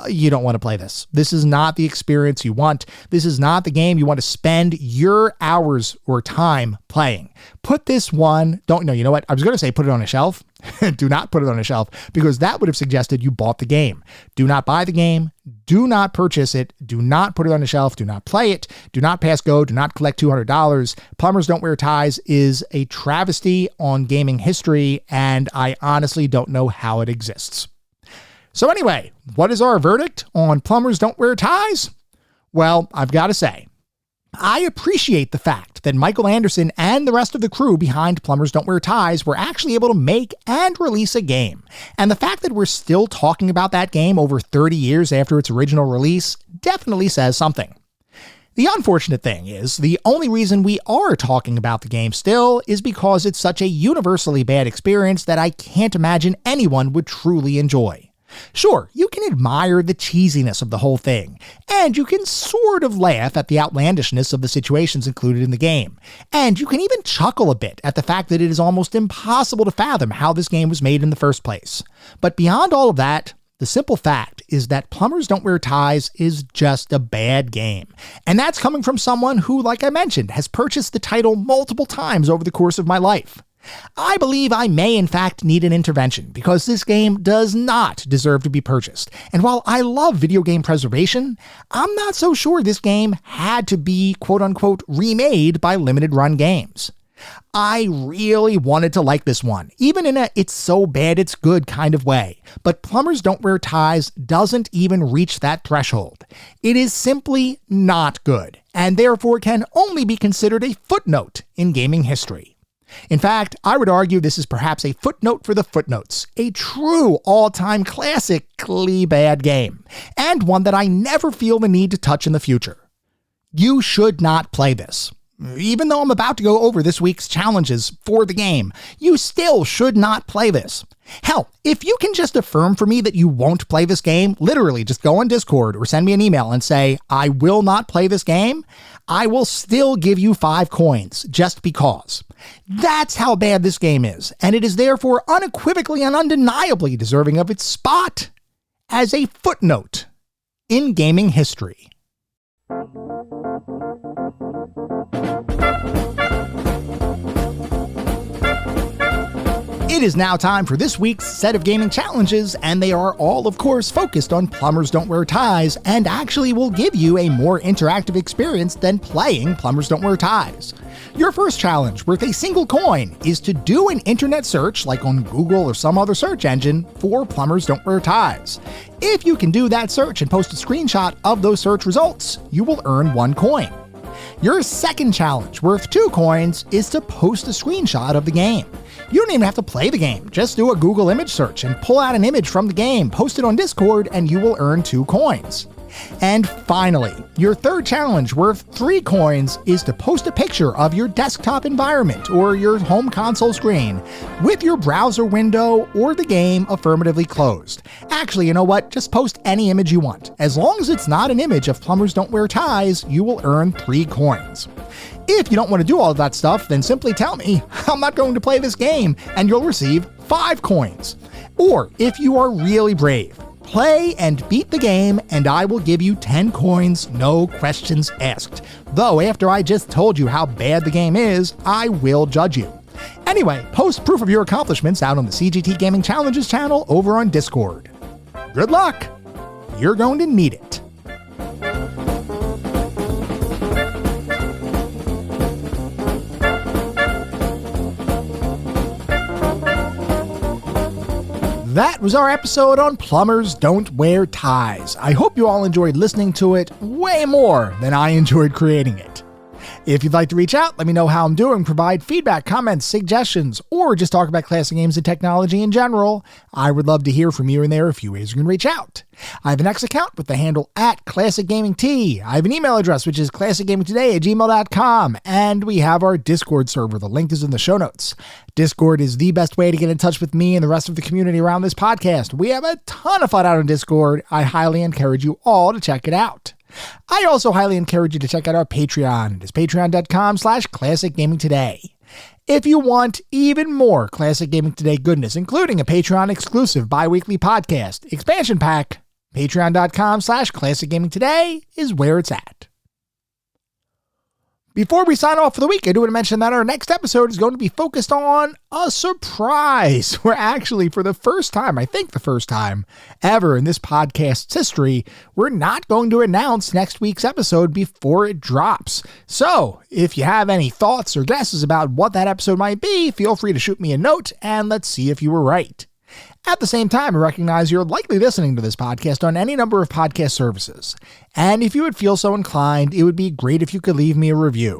you don't want to play this. This is not the experience you want. This is not the game you want to spend your hours or time playing. Put this one, you know what? I was going to say put it on a shelf. Do not put it on a shelf because that would have suggested you bought the game. Do not buy the game. Do not purchase it. Do not put it on a shelf. Do not play it. Do not pass go. Do not collect $200. Plumbers Don't Wear Ties is a travesty on gaming history, and I honestly don't know how it exists. So anyway, what is our verdict on Plumbers Don't Wear Ties? Well, I've got to say, I appreciate the fact that Michael Anderson and the rest of the crew behind Plumbers Don't Wear Ties were actually able to make and release a game. And the fact that we're still talking about that game over 30 years after its original release definitely says something. The unfortunate thing is, the only reason we are talking about the game still is because it's such a universally bad experience that I can't imagine anyone would truly enjoy. Sure, you can admire the cheesiness of the whole thing, and you can sort of laugh at the outlandishness of the situations included in the game, and you can even chuckle a bit at the fact that it is almost impossible to fathom how this game was made in the first place. But beyond all of that, the simple fact is that Plumbers Don't Wear Ties is just a bad game. And that's coming from someone who, like I mentioned, has purchased the title multiple times over the course of my life. I believe I may in fact need an intervention because this game does not deserve to be purchased. And while I love video game preservation, I'm not so sure this game had to be quote-unquote remade by limited run games. I really wanted to like this one, even in a it's so bad it's good kind of way. But Plumbers Don't Wear Ties doesn't even reach that threshold. It is simply not good, and therefore can only be considered a footnote in gaming history. In fact, I would argue this is perhaps a footnote for the footnotes, a true all-time classically bad game, and one that I never feel the need to touch in the future. You should not play this. Even though I'm about to go over this week's challenges for the game, you still should not play this. Hell, if you can just affirm for me that you won't play this game, literally just go on Discord or send me an email and say, I will not play this game, I will still give you 5 coins just because. That's how bad this game is, and it is therefore unequivocally and undeniably deserving of its spot as a footnote in gaming history. It is now time for this week's set of gaming challenges, and they are all, of course, focused on Plumbers Don't Wear Ties, and actually will give you a more interactive experience than playing Plumbers Don't Wear Ties. Your first challenge, worth a single coin, is to do an internet search, like on Google or some other search engine, for Plumbers Don't Wear Ties. If you can do that search and post a screenshot of those search results, you will earn 1 coin. Your second challenge, worth 2 coins, is to post a screenshot of the game. You don't even have to play the game, just do a Google image search and pull out an image from the game, post it on Discord, and you will earn 2 coins. And finally, your third challenge, worth 3 coins, is to post a picture of your desktop environment or your home console screen with your browser window or the game affirmatively closed. Actually, you know what? Just post any image you want. As long as it's not an image of Plumbers Don't Wear Ties, you will earn 3 coins. If you don't want to do all of that stuff, then simply tell me, I'm not going to play this game, and you'll receive 5 coins. Or if you are really brave, play and beat the game, and I will give you 10 coins, no questions asked. Though after I just told you how bad the game is, I will judge you. Anyway, post proof of your accomplishments out on the CGT Gaming Challenges channel over on Discord. Good luck! You're going to need it. That was our episode on Plumbers Don't Wear Ties. I hope you all enjoyed listening to it way more than I enjoyed creating it. If you'd like to reach out, let me know how I'm doing, provide feedback, comments, suggestions, or just talk about classic games and technology in general, I would love to hear from you, and there are a few ways you can reach out. I have an X account with the handle @ClassicGamingT. I have an email address, which is classicgamingtoday@gmail.com, and we have our Discord server. The link is in the show notes. Discord is the best way to get in touch with me and the rest of the community around this podcast. We have a ton of fun out on Discord. I highly encourage you all to check it out. I also highly encourage you to check out our Patreon. It is patreon.com/ClassicGamingToday. If you want even more Classic Gaming Today goodness, including a Patreon exclusive bi-weekly podcast expansion pack, patreon.com/ClassicGamingToday is where it's at. Before we sign off for the week, I do want to mention that our next episode is going to be focused on a surprise. We're actually, for the first time, I think the first time ever in this podcast's history, we're not going to announce next week's episode before it drops. So if you have any thoughts or guesses about what that episode might be, feel free to shoot me a note and let's see if you were right. At the same time, I recognize you're likely listening to this podcast on any number of podcast services. And if you would feel so inclined, it would be great if you could leave me a review.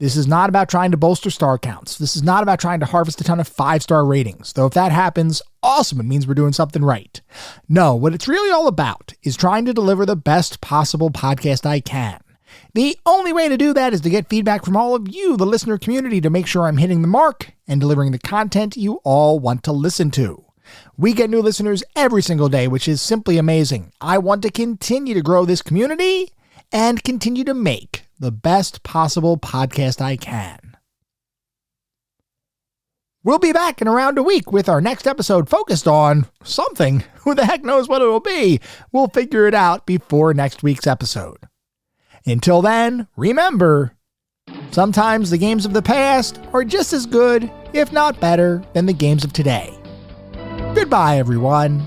This is not about trying to bolster star counts. This is not about trying to harvest a ton of 5-star ratings. Though if that happens, awesome, it means we're doing something right. No, what it's really all about is trying to deliver the best possible podcast I can. The only way to do that is to get feedback from all of you, the listener community, to make sure I'm hitting the mark and delivering the content you all want to listen to. We get new listeners every single day, which is simply amazing. I want to continue to grow this community and continue to make the best possible podcast I can. We'll be back in around a week with our next episode focused on something. Who the heck knows what it will be? We'll figure it out before next week's episode. Until then, remember, sometimes the games of the past are just as good, if not better, than the games of today. Goodbye, everyone.